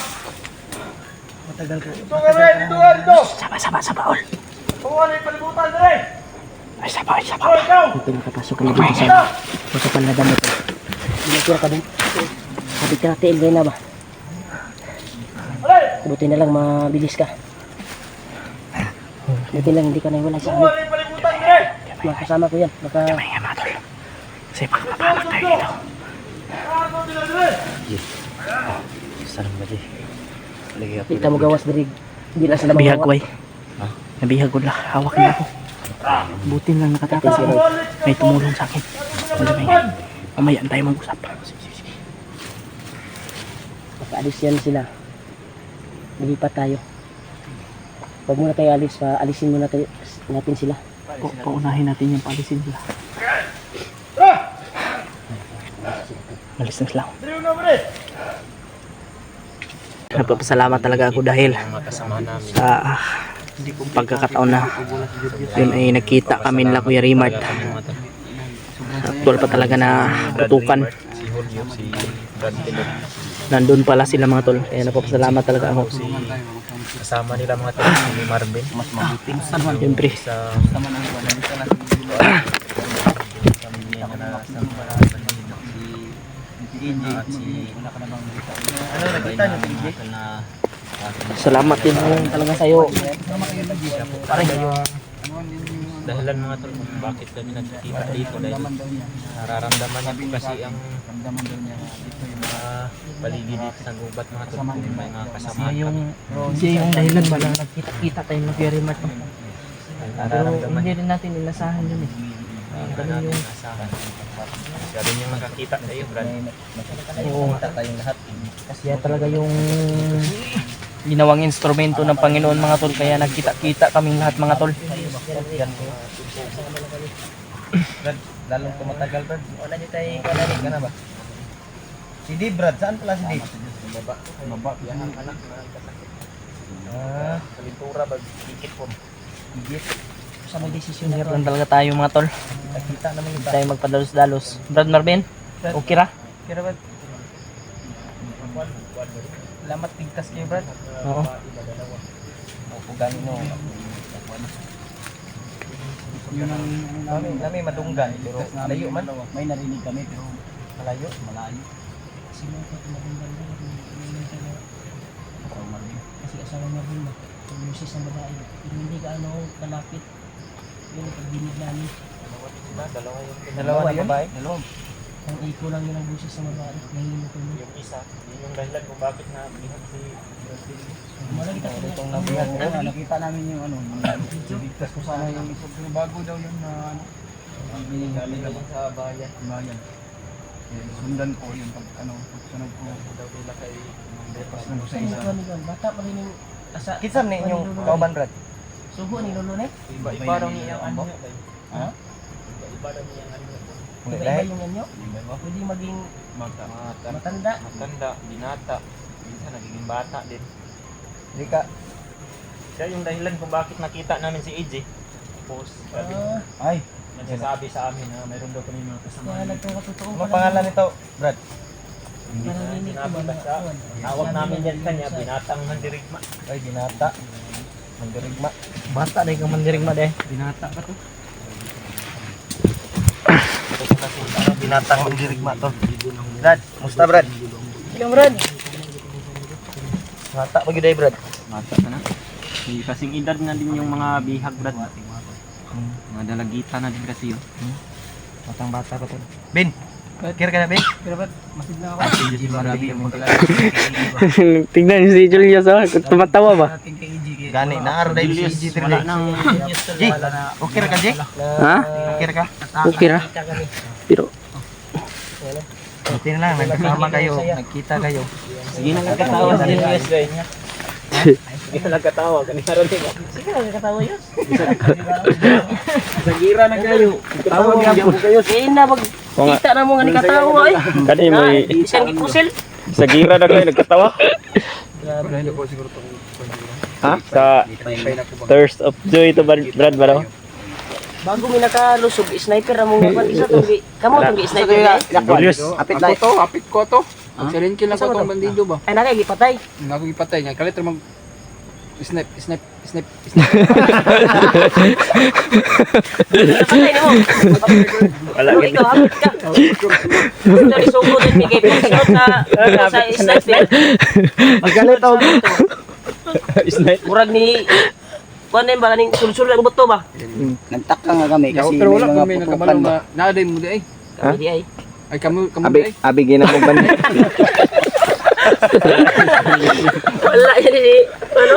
Dito ka rin! Dito! Saba all. Pawan yung palibutan na rin! Ay saba. Ito nakapasok ka na dito sa masukan na damit. Hindi ka dun. Kapit ka natin ilgay na ba? Buti na lang mabilis ka. Buti lang hindi ka naiwala sa amin. Pawan yung palibutan na rin! Makasama ko yan. Baka... May nga matol. Kasi baka mapalak tayo dito. Sarang ba di? Kita mo gawas dari. Hindi lang sila Nabihag mawawak. way. Nabihag ko lang. Hawak na ako. Buti lang nakatakas si Roy. May tumulong sa akin. Alam mo yun. Mamaya tayo mag-usap. Pagka-alis yan sila. Lilipat tayo. Huwag muna tayo alis. Alisin muna tayo, natin sila. Paunahin natin yung paalisin sila. Malis na sila. Nagpapasalamat talaga ako dahil sa pagkakataon na yun ay nakita kami nila Kuya Rimard. Actual pa talaga na putukan. Nandun pala sila mga tol. Kaya nagpapasalamat talaga ako. Kasama nila mga tao ni Marvin. Mas mabuti. Siyempre. Salamat din talaga sa'yo. Dahilan mga tol kung bakit kami nagkikita dito dahil nararamdaman niya po kasi ang paligid dito sa gubat mga tol kung may mga kasamaan kami. Siya yung dahilan ba lang nagkita-kita tayo ng Kuya Rimard. Pero Nararamdaman hindi niya rin natin inasahan yun eh. ganun yung asahan. Siya rin yung nakakita tayo, Brad. Oo. Kasi yan talaga yung ginawang instrumento ng Panginoon mga tol. Kaya nagkita-kita kaming lahat mga tol. Brad, lalong tumatagal, Brad. Wala niyo tayo kalalig ka na ba? Si Dave, Brad. Saan pala si Dave? Baba. Yan ang anak. Kalintura ba? Tikit po. Tikit. sa may desisyon na ito. Talaga tayo mga tol. Nakita naman yung Tayo magpadalos-dalos. Brad Marvin, okay ra? Kira Brad. Salamat tigkas kayo Brad. Oo. Opo gani no. Kami madunggan pero layo man. May narinig kami pero malayo. Kasi asawa niya rin ba? Yung misis ng babae. Pero hindi ka ano kalapit. Yun ang pagdinig namin. Dalawa na babae. Ang echo lang yun ang busis ng babae. Nanginginig ko yun. Yung isa, yun yung dahilan kung bakit na bihag si Malagi ka Itong nabihan ko. Nakita namin yung ano, bigtas ko sana yung isa. Pero bago daw yun na ano, galing naman sa bayan. Sundan ko yung pag ano, pagsunod ko daw nila kay Depas ng sa isa. Bata pa rin yung asa. Kisam ni inyong kauban Brad. Subo ni Lolo ne? iba raw niya ang ano. Ha? Iba raw niya ang ano. Iba yung anyo? Pwede maging matanda. Matanda, binata, minsan nagiging bata din. Di ka Siya yung dahilan kung bakit nakita namin si AJ. Tapos, sabi, ay nagsasabi sa amin na mayroon daw kami mga kasama. Kaya nagkakatotoo ano pangalan nito Brad? Hindi na sinabi basta. Tawag namin yan kanya, binatang mandirigma. Ay binata. Mandirigma. Bata na yung mandirigma deh. Binata pa to. Binatang mandirigma to. Brad, musta Brad? Yung Brad. Mata pag day Brad. Mata ka na. Kasing edad na din yung mga bihag, Brad. Mga dalagita na din kasi yun. Batang bata pa to. Bin. Kira ka na Bin? Pero ba't masid na ako? Marami yung Tingnan niyo si Julius, oh. Tumatawa ba? Ating kay EG. Gani naaro dai si G3 Wala nang G. Okay ra ka G? Ha? Okay ra ka? Okay ra. Pero, Buti na lang nagkasama kayo, nagkita kayo. sige na nagkatawa sa Julius, guys. Sige na nagkatawa. Kanina rin ba? Sige lang katawa yun. Sa gira na kayo. Nagkatawa nga po kayo. Eh na pag kita na mo nga ni katawa eh. kani mo Isang gikusil. sa gira na kayo nagkatawa. Hindi ko siguro ito. Ha? Sa Thirst of Joy to Brad ba daw? Bago mi nakalusog sniper among nga isa tong kamo tong sniper eh. Julius. Apit ko to. Magsalin lang ko itong bandido ba? Ay nakay gipatay. Nga ako ipatay niya. Kalit mag... Snipe. Napatay na mo. Wala Pero ikaw hapit ka. Ito isugo din ni kay pagsunod sa sniper. Magalit ako. Snipe. Murag ni kuan ba kaning sulsul ang buto ba? Nagtaka nga kami kasi Pero wala may kung mga may putukan nagkabalo ba. na naaday mo di ay. Kami di ay. Ay kamu di ay. Abi ginamong banda. Wala yan ni ano?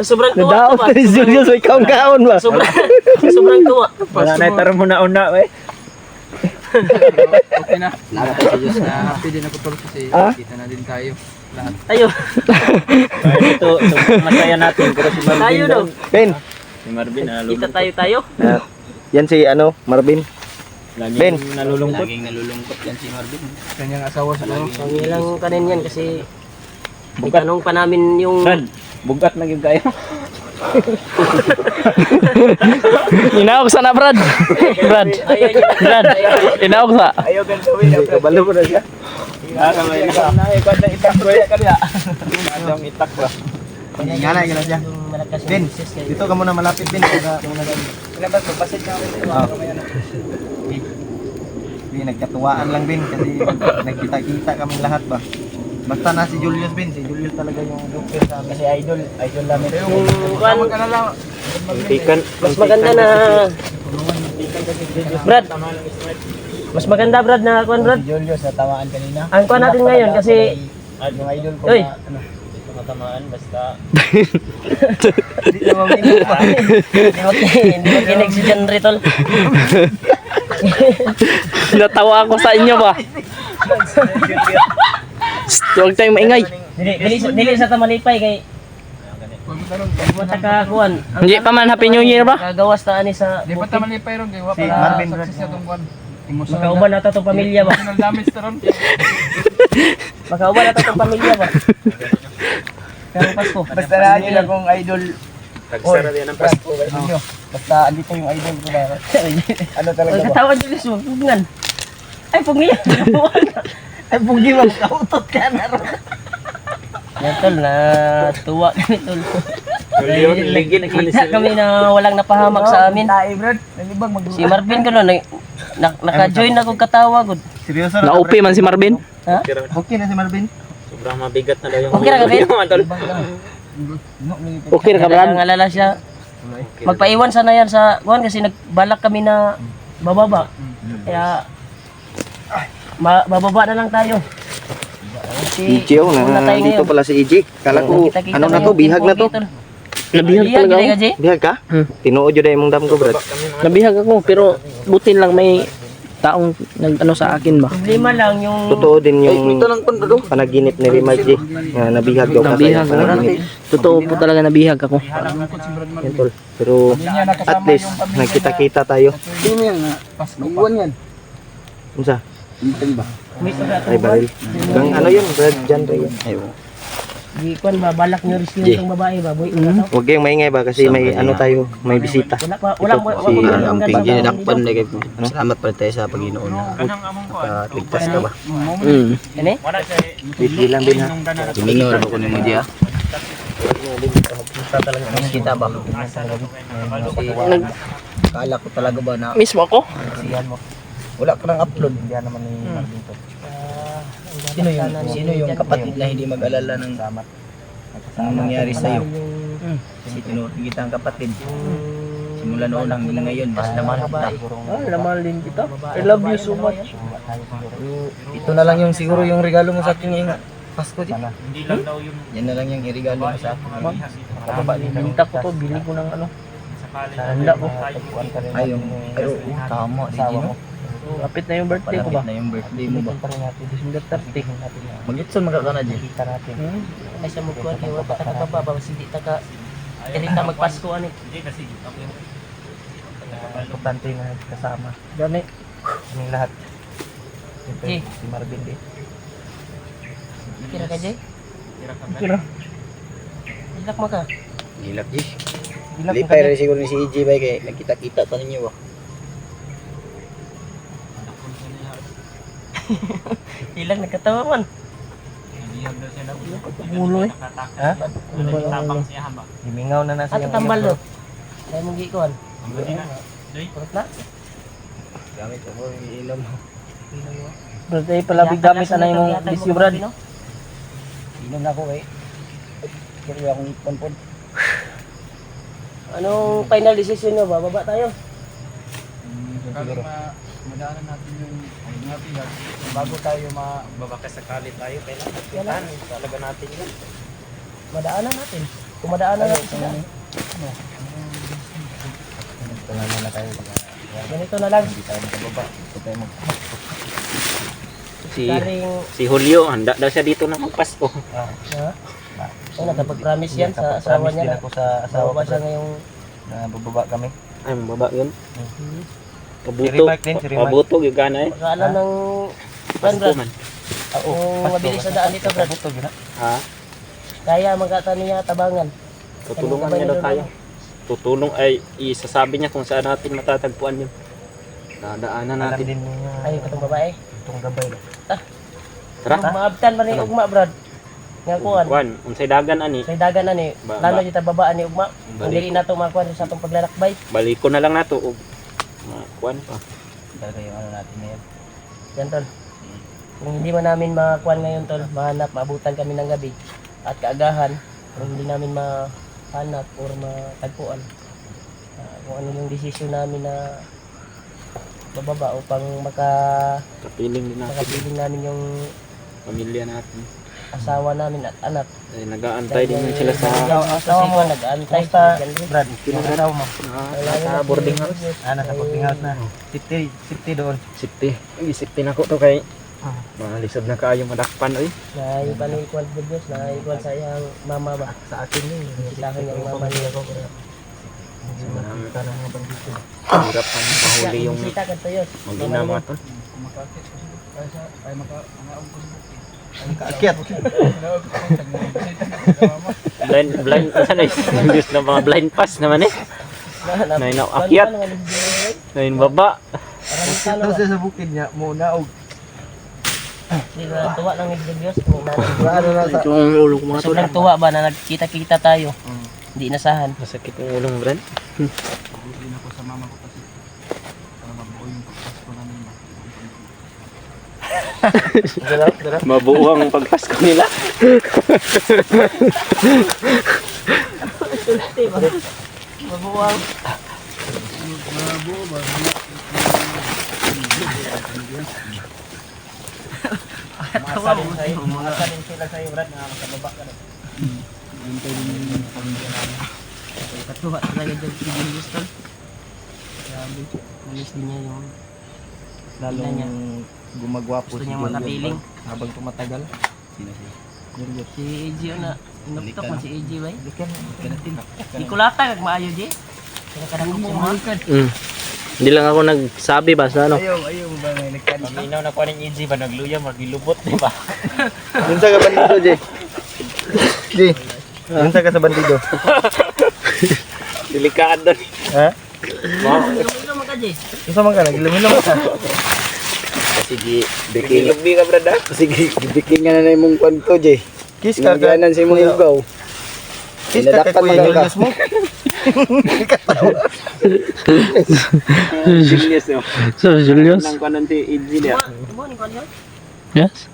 Sa sobrang tuwa to ba? Julius, ikaw ang kaon ba? Sobrang tuwa. Wala na itaro mo na una, eh. Okay na. Happy din ako tol kasi kita na din tayo. Lahat. Tayo. Ito, masaya natin. Pero si Marvin Tayo daw. Ben, Si Marvin, Kita tayo. yan si Marvin. Ben. nalulungkot. nalulungkot yan si Marvin. Kanyang asawa siguro. Ang ilang kanin yan kasi itanong pa namin yung Brad, bugat na yung kayo. Inaok sa na, Brad. Brad. Inaok sa. Ayaw gan gawin. Kabalo mo na siya. Kamay na. Ikot na itak ko ya kanya. Adong itak ba? Ingana gina siya. malakas Ben, yung business kayo. dito ka muna malapit Ben. Ilabas magpasit ka ako dito. Hindi, nagkatuwaan lang Ben kasi nagkita-kita kami lahat ba. Basta na si Julius Ben, si Julius talaga yung joker sa amin. Kasi idol namin. Yung Kuan, Ka na lang. Pikan. mas maganda na Brad. Mas maganda Brad na kuan Brad. si Julius natamaan kanina. Ang kuan natin ngayon kasi Yung idol ko Uy. na ano. Matamaan basta. Hindi na mamili pa. hindi mo kinig si John Ritol. Natawa ako sa inyo ba? Huwag tayong maingay. Dili sa tamalipay kay mataka kuan. Hindi pa man, Happy New Year ba? Kagawas ta ani sa Di pa taman ni Pyron kay wa Si para Marvin Brad. success atong kwan. Emotional. makauban na to pamilya ba? Emotional damage taron. Makauban na to pamilya ba? Kaya Pasko. Basta na nyo lang kung idol Tagsara din ang Pasko. Inyo. Basta andito yung idol ko ba? Ano talaga Ay, ba? katawan Julius, magpugngan. Ay, pugngan. Ay, pugi mo. Kautot ka na ron. Yan tol, na tuwa kami tol. Yun, ligid na Nakita kami na walang napahamak sa amin. Tae, Brad. Nalibag mag- Si Marvin ko no, naka-join ako katawa gud. Seryoso Na-OP man si Marvin. Ha? Okay na si Marvin? Sobrang mabigat na daw yung Okay na ka, Ben? mga tol. Okay ra ka Brad. Nalala siya. Magpaiwan sana yan sa kuan kasi nagbalak kami na bababa. Kaya bababa na lang tayo. Si EJ, oh, nandito pala si EJ. Kala ko, ano na to, bihag na to. Nabihag talaga ako. Kasi Bihag ka? Tinuod yun na yung dam ko, Brad. Nabihag ako pero butin lang may taong nag-ano sa akin ba. problema lang yung Totoo din yung panaginip ni Rimay G. Na nabihag daw kasi Nabihag yung panaginip. Totoo po talaga nabihag ako. Yan, tol. Pero at least, nagkita-kita tayo. Sino yan? Iwan yan. Unsa? Hintin ba? Ay, baril. Ang ano yun, Brad, dyan rin. di kuan ba balak niyo receive yung babae ba boy. Huwag kayong maingay ba kasi may ano tayo, may bisita. Wala Si ang Ginadakpan na kayo. Salamat pala tayo sa Panginoon. Ligtas ka ba? Ano? Wait lang din ha. Tumingon ako ni Mudi ah. Kita ba? Kala ko talaga ba na Mismo ako? siyan mo. Wala ka nang upload. Hindi naman ni Marvin to. Sino yung kapatid na hindi mag-alala ng anong nangyari sa iyo? Kasi tinuruan kita ang kapatid. Simula noon hanggang ngayon, mas naman kita. Laman din kita. I love you so much. Ito na lang yung siguro yung regalo mo sa akin ngayong Pasko din. Yan na lang yung iregalo mo sa akin. Binta ko to, bili ko ng ano. Handa ko. Ay, yung, pero tama, hindi no? Lapit na yung birthday ko ba? Malapit na yung birthday mo ba? December 30. Mag-itson magkakana dyan. Ay sa mukha kay wa pa ka ba hindi ta ka dirita magpasko ani. Importante na kasama. Gani. Kaming lahat. Siyempre, Eh. si Marvin din. Kira ka jay? Kira. Hilak mo ka. Hilap G. Lipay rin siguro ni si EJ ba kay nagkita-kita pa ninyo ba? Hilak nagkatawa man. Mulo eh. Ha? Himingaw na na Ato tambal do. Ay mong gikuan. Kurot na. Gamit ako yung ilom. Birthday pala big gamit na yung disyo Brad. Ilom na ako eh. Kaya akong ponpon. Anong final decision nyo ba? Baba tayo. Siguro. Madaanan natin yung mga bihag. Bago tayo Babaka sakali tayo, kailangan talaga natin yan. Madaanan natin. Kung madaanan natin sila. Tulungan na tayo. Ganito na lang. Hindi tayo makababa. Hindi tayo Si Julio, handa daw siya dito na magpasko. Ha? Ay, nakapag-promise yan sa asawa din niya ako sa asawa Bababa ko siya ngayong na bababa kami. Ay, mababa yun. Si Pabuto. Rimac din, si Rimac. Pabuto, yung gana eh. pagkaalam ng Brad. Pasko man. Kung mabilis na daan dito Brad. Ito gina. Ha? Kaya magkata niya tabangan. Tutulungan niya daw tayo. Tutulong ay isasabi niya kung saan natin matatagpuan yun. Dadaanan Alam natin. din niya Ay, katong babae. itong gabay. Tara. Maabtan man ni ugma Brad. Nga kuan. Juan, unsay dagan ani. Sa dagan ani, Ba- lalo ba- dito babaan ni ugma. Kung Balik. dili na to makuan sa atong paglalakbay. Baliko na lang nato og kuan pa. Talaga yung ano natin ngayon. Yan tol. Kung hindi man namin makuan ngayon tol, mahanap, maabutan kami ng gabi at kaagahan, kung hindi namin mahanap or matagpuan, kung ano yung desisyon namin na bababa upang Kapiling din natin makapiling namin yung pamilya natin. asawa namin at anak. Ay nag-aantay din yun sila sa Kasi ko nag-aantay. Brad, kinagaw mo. sa boarding house. Nasa boarding house na. Safety doon. Safety. Ay, safety na ko to kay malisod na kaayo madakpan oy. Na ipanikuan sa Diyos, na ikuan sa iyang mama ba? Sa akin yun. Sa akin yung mama niya. Hirap ang mahuli yung Bisita ka to yun. mag-ina mga tol. Kumakakit ko siguro. Ay makaangawang ko sa bukid. Kaakyat. Blind pass na English na mga blind pass naman eh. Na inaakyat. Na baba. Ito siya sa bukid niya, muna og Hindi na tuwa ng Diyos. ano na sa Yung ulo ko mga tol. Sobrang tuwa ba na nagkita-kita tayo. Hindi inasahan. Masakit yung ulo mo, Brad. Hindi na ko sa mama ko kasi para mabuo yung pagpasko namin. Mabuo ang pagpasko nila. Mabuwang. Tawa mo sa'yo. Makasalin sila sa'yo, Brad. Nakakasababa ka na. Katuwa talaga dyan si Julius, tol. Grabe. Malis din niya yung lalong gumagwapo gusto niya makapiling. habang tumatagal. Si AJ na. Inuktok man si AJ ba? Di ko latag, maayo, J. Kaya kadang mo mahal. Hindi lang ako nagsabi ba sa ano. Ayaw mo ba may nagkani? Maminaw na kuha ng Easy ba? Nagluya, magilubot, di ba? Dun sa ka bandido, Jay. Jay. Dun sa ka sa bandido. Delikado. Ha? Inom mo ka, J. Gusto man ka nagilumin ka. Sige, bikin ka, Brad, ha? Sige, bikin nga na imong kwanto, Jay. Kiss ka ganan sa imong ugaw. Kiss ka kay Kuya Julius mo. Julius, no? So, Julius? Nang kuha ng Easy niya. Morning, Kuya. Yes?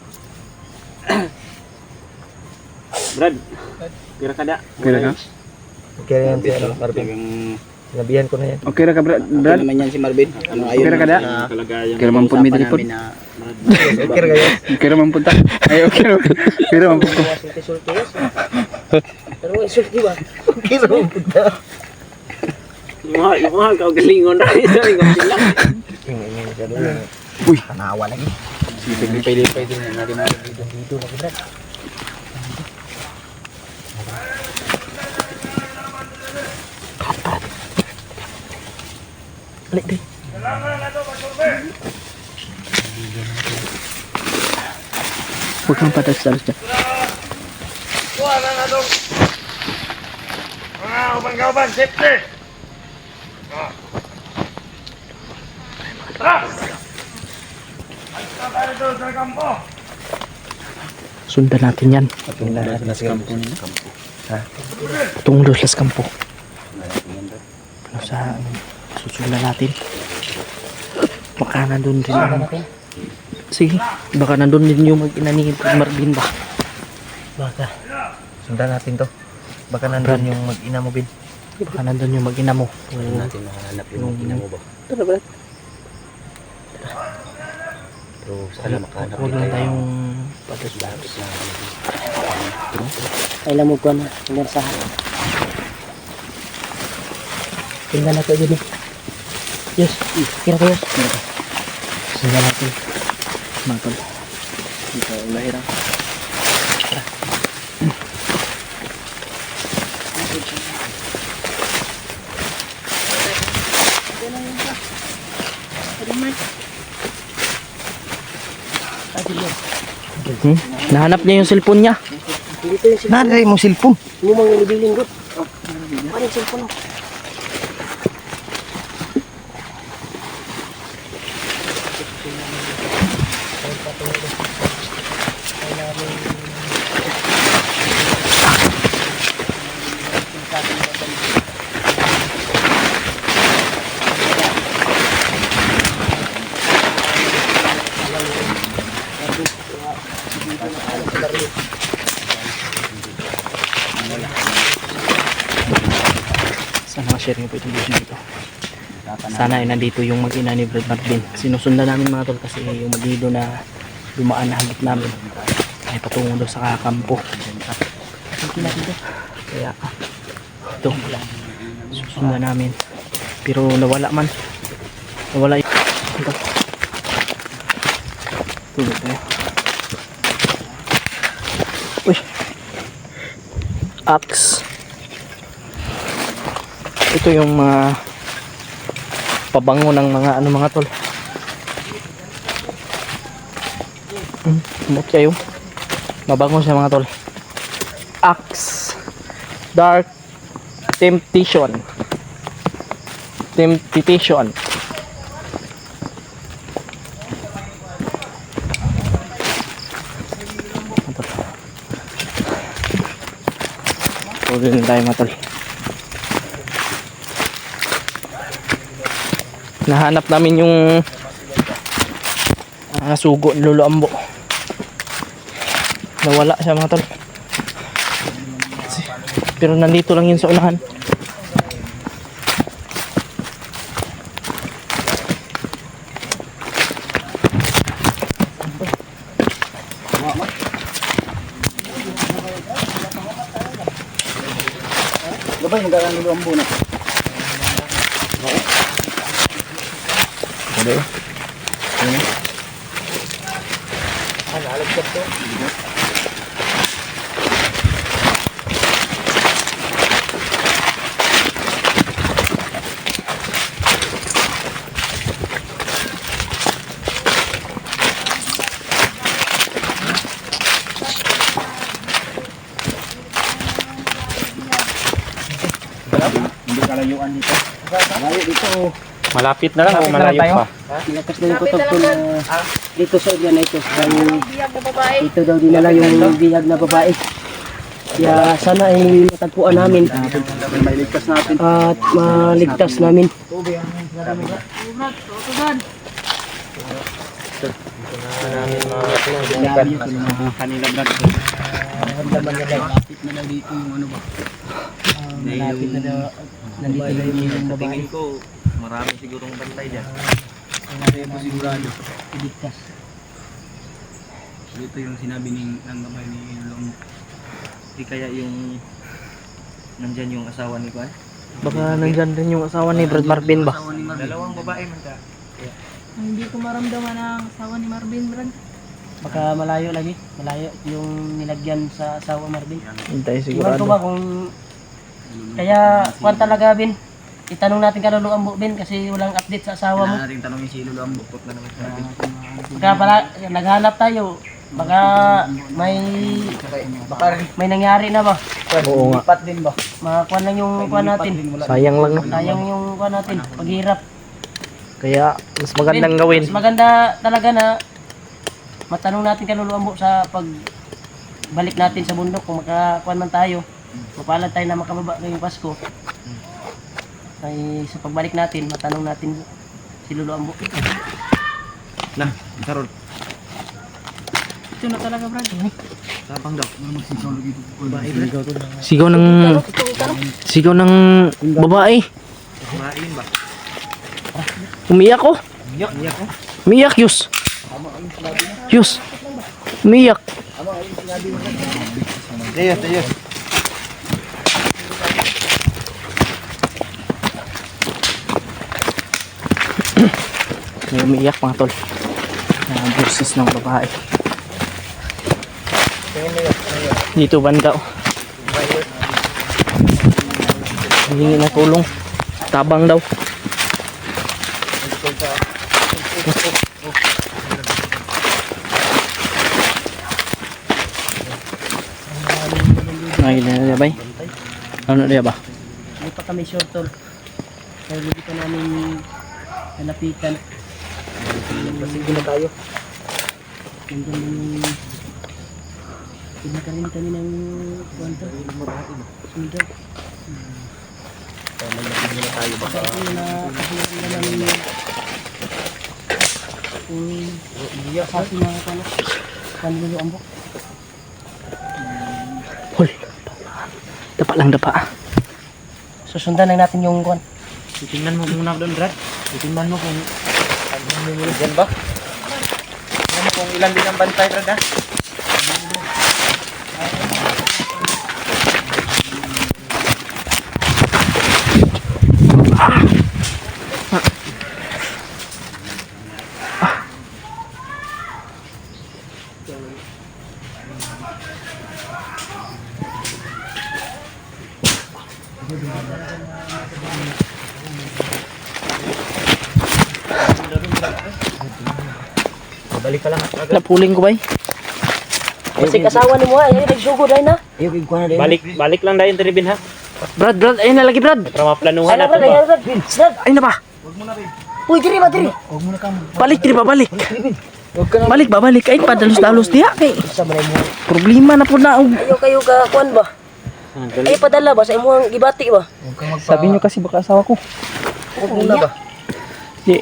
Brad, kira ka da? Kira ka? Okay yan si ano, Marvin. Sinabihan ko na yan. Okay ra ka, Brad? Ano naman yan si Marvin? Ano Okay ra ka da? Kalagayan. Kira man po may usapan dalipod. namin na Okay kayo. Kira man punta. Ay, okay ra. Kira man punta. Pero isulti ba? Kira mo punta. Yung mga kagalingon na rin. Sila. Ingin siya doon. uy, tanawa lagi. Lipay-lipay din na natin dito na Brad. Balik deh. Huwag kang patas-talas dyan. Sundan natin yan. Tingnan natin na sa kampo nila. Itong Los Campo. Ano sa susundan natin. Baka nandun din yung... Sige, baka nandun din yung mag-ina ni Marvin ba? Baka. Sundan natin to. Baka nandun yung mag-ina mo, Bin. Baka nandun yung mag-ina mo. Natin mahanap yung mag-ina mo ba? Tara ba? Pero sana makahanap Huwag lang tayong patas. Kailan mo ko na. Tingnan sa tingnan na ko dito. Yes, kira ko yes. Sundan natin. Matol. Dito, lahirang. Nahanap niya yung cellphone niya. Dito yung cellphone. Naray mo cellphone. Mo mang ilibiling ko. Ano yung cellphone mo? Sana ma-share niyo po itong video nito. Sana ay nandito yung mag-ina ni Brad Marvin. Sinusundan namin mga tol kasi yung mag-ido na dumaan na hagit namin ay patungo daw sa kakampo. Kaya ito susundan namin. Pero nawala man. Nawala yung ito. Tulog tayo. Uy. Axe. Ito yung mga pabango ng mga ano mga tol. Kumot kayo. Mabango siya mga tol. Axe Dark Temptation. Temptation. Pwede na tayo mga tol. Nahanap namin yung sugo ni Lolo Ambo. Nawala siya mga tol. Pero nandito lang yun sa unahan. Gabay, nagkakaan nilo ang buna. Ano? Hindi kalayuan dito. Malayo dito. Malapit na lang o malayo pa? Nilakas na yung kutob ko na dito sa area na ito. Dito daw dinala yung bihag na babae. Kaya sana ay matagpuan namin Mailigtas natin. at maligtas namin. Kanila brad. Lapit na lang dito yung ano ba. Malapit na daw. Nandito na yung Sa babae. tingin ko, marami sigurong bantay dyan. Hindi po sigurado. Iligtas. Dito yung sinabi ng gabay ni Long. Di kaya yung nandyan yung asawa ni Juan? Baka nandyan din yung asawa ni Brad Marvin ba? Dalawang babae man ka. Hindi ko maramdaman ang asawa ni Marvin, Brad. Baka malayo lagi. Malayo yung nilagyan sa asawa Marvin. Hintay Iwan ko sigurado. ba kung... Kaya kuwan talaga Bin. Itanong natin ka Lolo Ambo Bin kasi walang update sa asawa mo. Kailangan natin tanongin si Lolo ang bukot na naman natin. Kaya pala naghanap tayo. Baka may nangyari na ba? Oo nga. Lipat din ba? Makakuan lang yung kuwan natin. Sayang lang no. Sayang yung kuwan natin. Paghirap. Kaya mas magandang gawin. Mas maganda talaga na matanong natin kay Lolo Ambo sa pag balik natin sa bundok kung makakuan man tayo. Mapalad tayo na makababa ngayong Pasko. Ay sa pagbalik natin, matanong natin si Lolo Ambo. Na, karon. Ito na talaga, Brad. Tapang daw. Sigaw ng babae. Kumain ba? Umiyak ko. Iyak ko. Umiyak Yus. Yus. Umiyak. Ayos. May umiiyak mga tol. Boses ng babae. Dito banda. Hingi na tulong. Tabang daw. Ay, na ba? Ano na ba? Hindi pa kami sure tol. Kaya hindi pa namin nalapitan. Sige na tayo. Nandun yung... Pinakarin kami ng kwento. Sunod. Baka ito na kahiran na namin yung sa ating mga kano. Kanilo Ambo. Hol. Dapa lang dapa. Susundan lang natin yung kwan. Titingnan mo muna doon brad. Titingnan mo kung Diyan ba? Tingnan mo kung ilan din ang bantay, Brad, ha? Balik ka lang. Napuling ko ba? Kasi kasawa ni mo ay nagsugod ay na. Ayaw kay kuha na din. Balik lang dahil Tribin ha. Brad, ayun na lagi, Brad. Para maplanuhan Ano natin ba ba? yan, Brad? Ayun na ba? Uy, diri ba diri? Balik, diri ba, balik. Balik ba, balik. Ayun pa, dalos-dalos diha. Kay, Sa man mo. problema na po na. Ayo kayo ka kuan ba? Ay padala ba sa imong gibati ba? Sabi nyo kasi baka asawa ko. Muna ba? Di,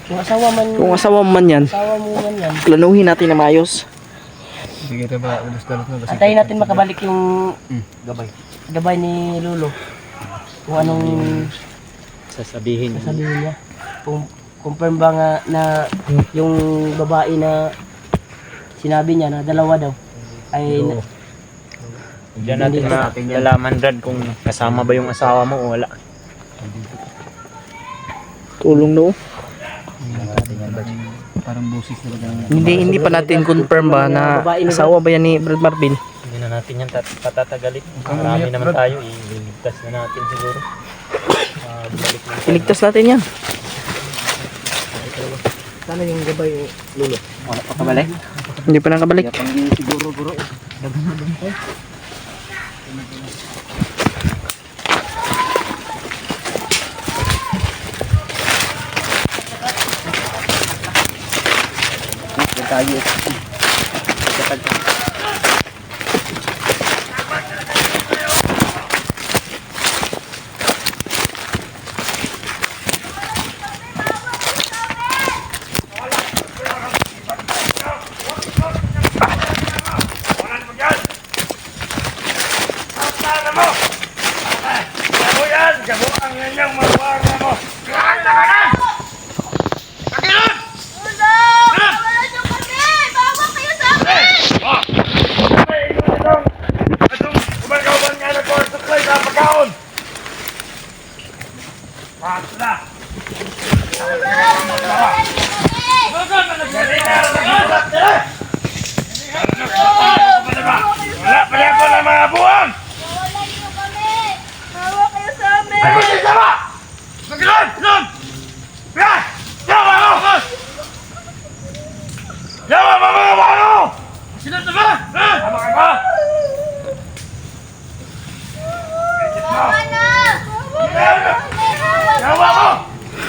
Kung asawa man, kung asawa mo man yan, asawa mo man yan. planuhin natin na maayos. Sige na ba, dalos-dalos na ba? Antayin natin makabalik yung gabay ni Lolo. Kung anong Sasabihin. sasabihin niya. Kung confirm ba nga na yung babae na sinabi niya na dalawa daw ay Diyan natin malalaman Brad kung kasama ba yung asawa mo o wala. Tulong no. Parang busis talaga. Hindi pa natin confirm ba na asawa ba yan ni Brad Marvin. Hindi na natin yan patatagalin. Marami naman tayo, iligtas na natin siguro. Balik lang. Iligtas natin yan. Sana yung gabay Lolo. Wala pa kabalik. Hindi pa nakabalik. Siguro guro. Tayo.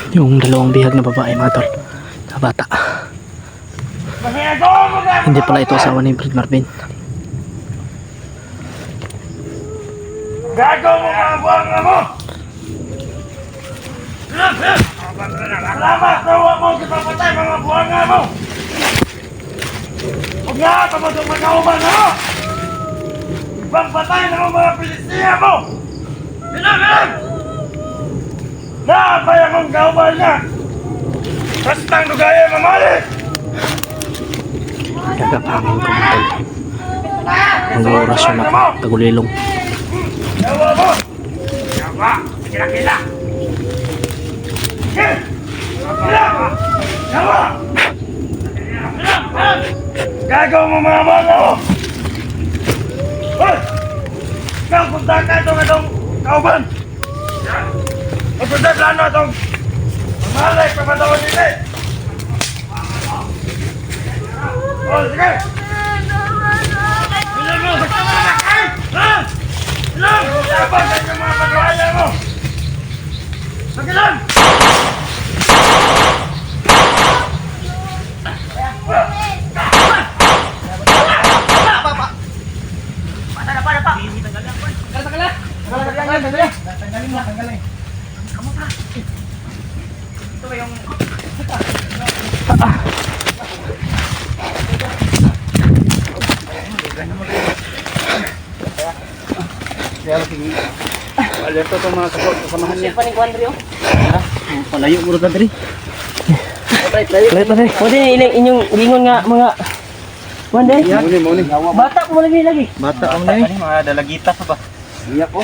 Yung dalawang bihag na babae mga tol. Na bata. Hindi pala ito asawa ni Brad Marvin. Gago mo mga buwanga mo! Salamat! Nawa mo kipapatay mga buwanga mo! Huwag nga! Pamatong magkauban mo! Ibang patay ng mga Pilisiya mo! Bilang! Naabay akong kauban niya! Bastang lugaya mamali! Nagapangin ko mga tol. Mag-orasyon ako. Tagulilong. Yawa mo! Yawa! Kila-kila! Kila! Yawa! Gagaw mo mga mga mo! Hoy! Ikaw punta ka itong kauban! Magpunta plano itong mamalay papatawan nila eh! Oh, sige! Bilang mo! Ha? Bilang! Tapos ang mga pagkakaya mo! Magilan! Alerto itong mga kasamahan niya. pa ni Kuandrio. Palayo mo rin tadi. Lahat na rin. Pwede inyong gingon nga mga Kuande. Muni. Bata ko lagi. Bata ang na eh. Mga dalagita pa ba? Iyak ko.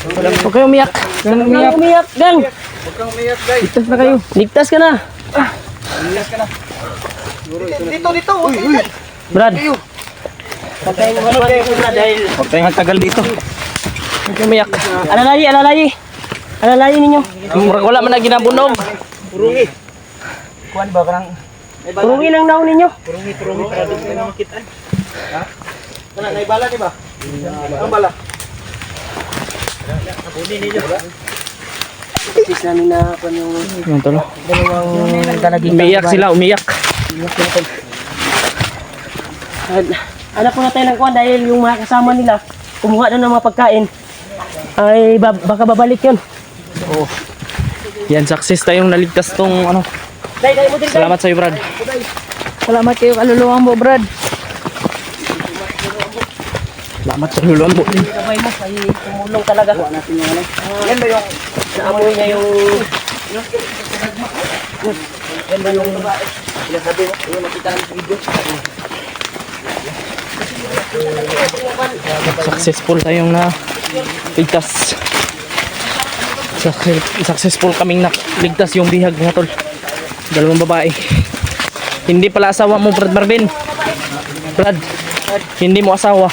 Huwag kayong umiyak. Huwag kang umiyak, gang. Huwag kang umiyak guys. Ligtas na kayo. Ligtas ka na. Dito. Uy. Brad. Pagkain mo na dahil Huwag tayong magtagal dito. Huwag kayong umiyak. alalayi. Alalayi ninyo. Wala man na ginabunog. Kuan ba kanang Purungin ang naon ninyo. Purungi para doon tayo makita. Ha? Wala, naibala di ba? Ang bala. Sis namin na kung yung Yung tol. dalawang dalagita. Umiyak sila, umiyak. Anak po na tayo ng kuwan dahil yung mga kasama nila kumuha na ng mga pagkain ay baka babalik yun. Yan, success tayong naligtas tong ano. Day mo din. Salamat sa iyo, Brad. Salamat kayo kaluluwang mo, Brad. Salamat sa luluan mo. Sabay mo ay tumulong talaga. Yan ba yung naamoy niya yung yan ba yung sinasabi mo yung nakita ng video. Successful tayong na ligtas. Successful kaming naligtas yung bihag mga tol. Dalawang babae. Hindi pala asawa mo, Brad Marvin. Brad, hindi mo asawa.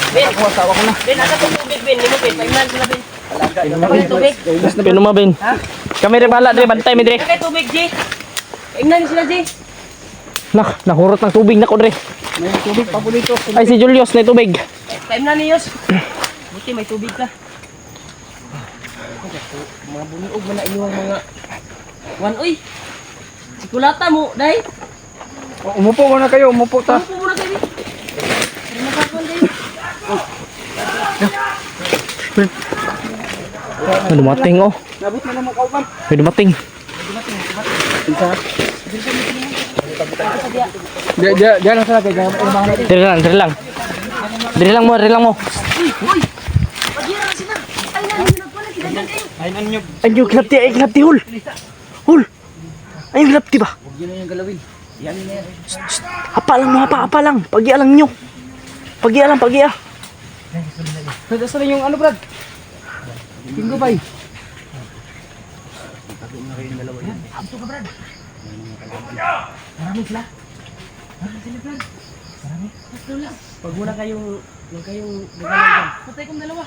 Ben, asawa ko na. Ben, asa ko tubig, Ben. Hindi mo, Ben. Painan sila, Ben. Painan tubig. Pino Marvin. Kami rin bala, Dre. Bantay mi, Dre. Kaya tubig, G. Painan sila, G. Nahurot ng tubig na ko, Dre. May tubig pa po dito. Ay, si Julius na tubig. Painan niyos. Buti may tubig ka. Mga buniog mo na inyong mga wan, uy. Sikulata mo, day. Umupo muna kayo, umupo ta. Ano po muna kayo, Ay, makakon kayo. May dumating, oh. Nabot na naman kauban. May dumating. Diyan lang sa lagay. Diyan lang natin. Dre lang, Dre lang. Dre lang mo, Dre lang mo. Ay, yung kilapti, hul. Hul. Ay, yung kilapti ba? Huwag yun na yung galawin. Yan na yan. Apa lang mo, apa lang. Pag-iya lang nyo. Pag-iya lang, pag-iya. Nasa rin yung ano, Brad? Tinggo ba Pag muna kayong gagalaw dyan. Patay kong dalawa.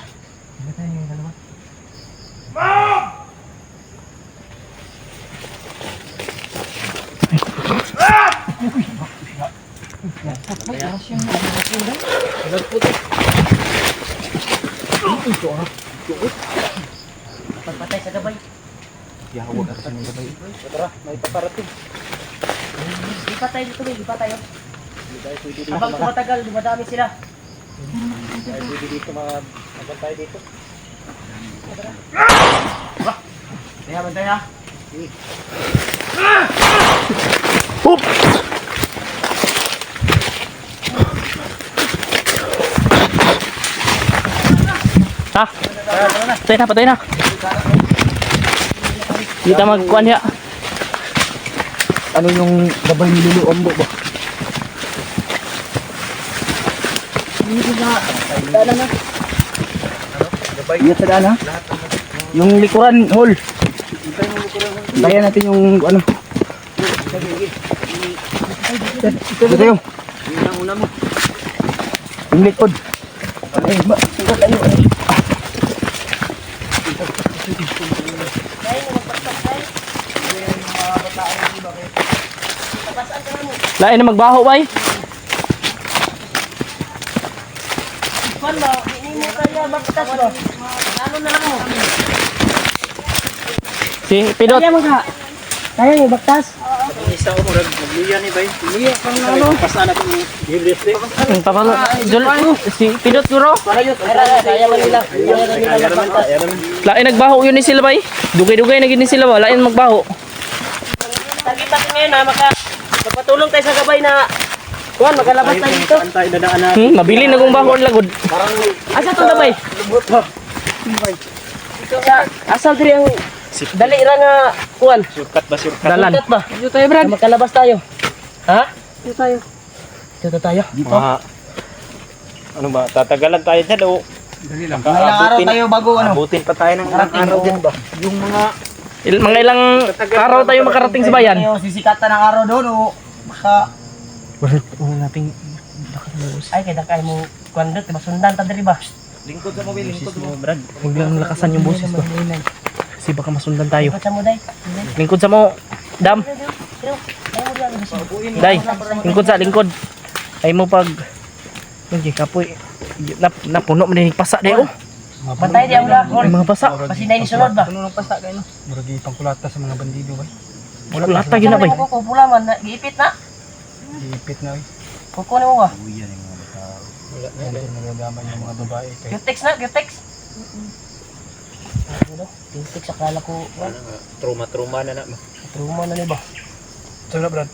Pagpatay sa gabay. Tara, may paparating. Ipatay dito, Ben. Ipatay, oh. Habang tumatagal, dumadami sila. Pwede dito mabantay dito. Kaya bantay ha. Hup! Ha? Patay na. Kita magkuhan niya. Ano yung gabay niluluan mo ba? Ingat sa daan ha? Yung likuran, hol. Bayan natin yung ano. Ito tayo. Yung likod. Ay, sangkat tayo. Lain na magbaho bay. Kwan mo, hindi mo kaya baktas mo. Ano na lang mo? Si Pidot. Kaya mo ka? Kaya mo baktas? Isa ko murag magliya ni bay. Liya kang ano? Pasana ko ni Julius. Ang tapalo. Si Pidot guro. Kaya mo nila. Kaya mo nila baktas. Lain nagbaho yun ni sila bay. Dugay-dugay na gid ni sila ba. Lain magbaho. Tagitan ngayon na makapatulong tayo sa gabay na kuwan, makalabas tayo dito. Antay dadaan na. Mabili na kung baho ang lagod. Asa to gabay? Asal diri ang dali ra nga kuwan. Surkat ba surkat? Dalan. Tat ba? Dito tayo, Brad. Makalabas tayo. Ha? Dito tayo. Dito tayo. Ano ba, tatagalan tayo dyan o Ilang araw tayo bago ano? abutin pa tayo ng ilang araw dyan ba? Yung mga Mga ilang araw tayo makarating sa bayan. tayo sisikatan ng araw doon o baka nating Ay kay dakay mo kuwan dito masundan ta diri ba? lingkod sa mobile, lingkod mo Brad. Huwag lang lakasan yung boses ko. Kasi baka masundan tayo. Ikot sa mo day. Lingkod sa mo. Dam. Day, lingkod sa lingkod. Ay mo pag okay, kapoy. Napuno man din pasa day oh. Bantay di ang lakon. May mga pasa. Kasi na isunod ba? Ano nang pasa kayo no? Murag ipangkulata sa mga bandido ba? Wala lata yun na bay. Kuko pula man, giipit na. Ipit na. Kuko na mo ba? Wala na din nagagaman yung mga babae kay. Cutex na, cutex. Cutex akala ko. Trauma na na. Truma na ni ba? Saan na Brad?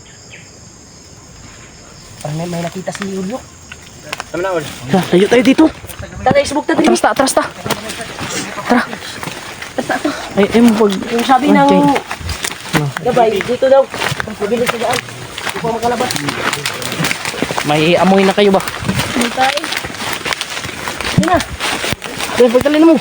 Parang may nakita si Julio. Tama na, Ol. Tayo tayo dito. Tara, isbog ta. Atras ta. Tara. Ay mo pag Yung sabi ng gabay, dito daw. Mabilis sa daan. Hindi pa makalabas. may amoy na kayo ba? Hindi tayo. Yun na. Dahil pagkalin mo.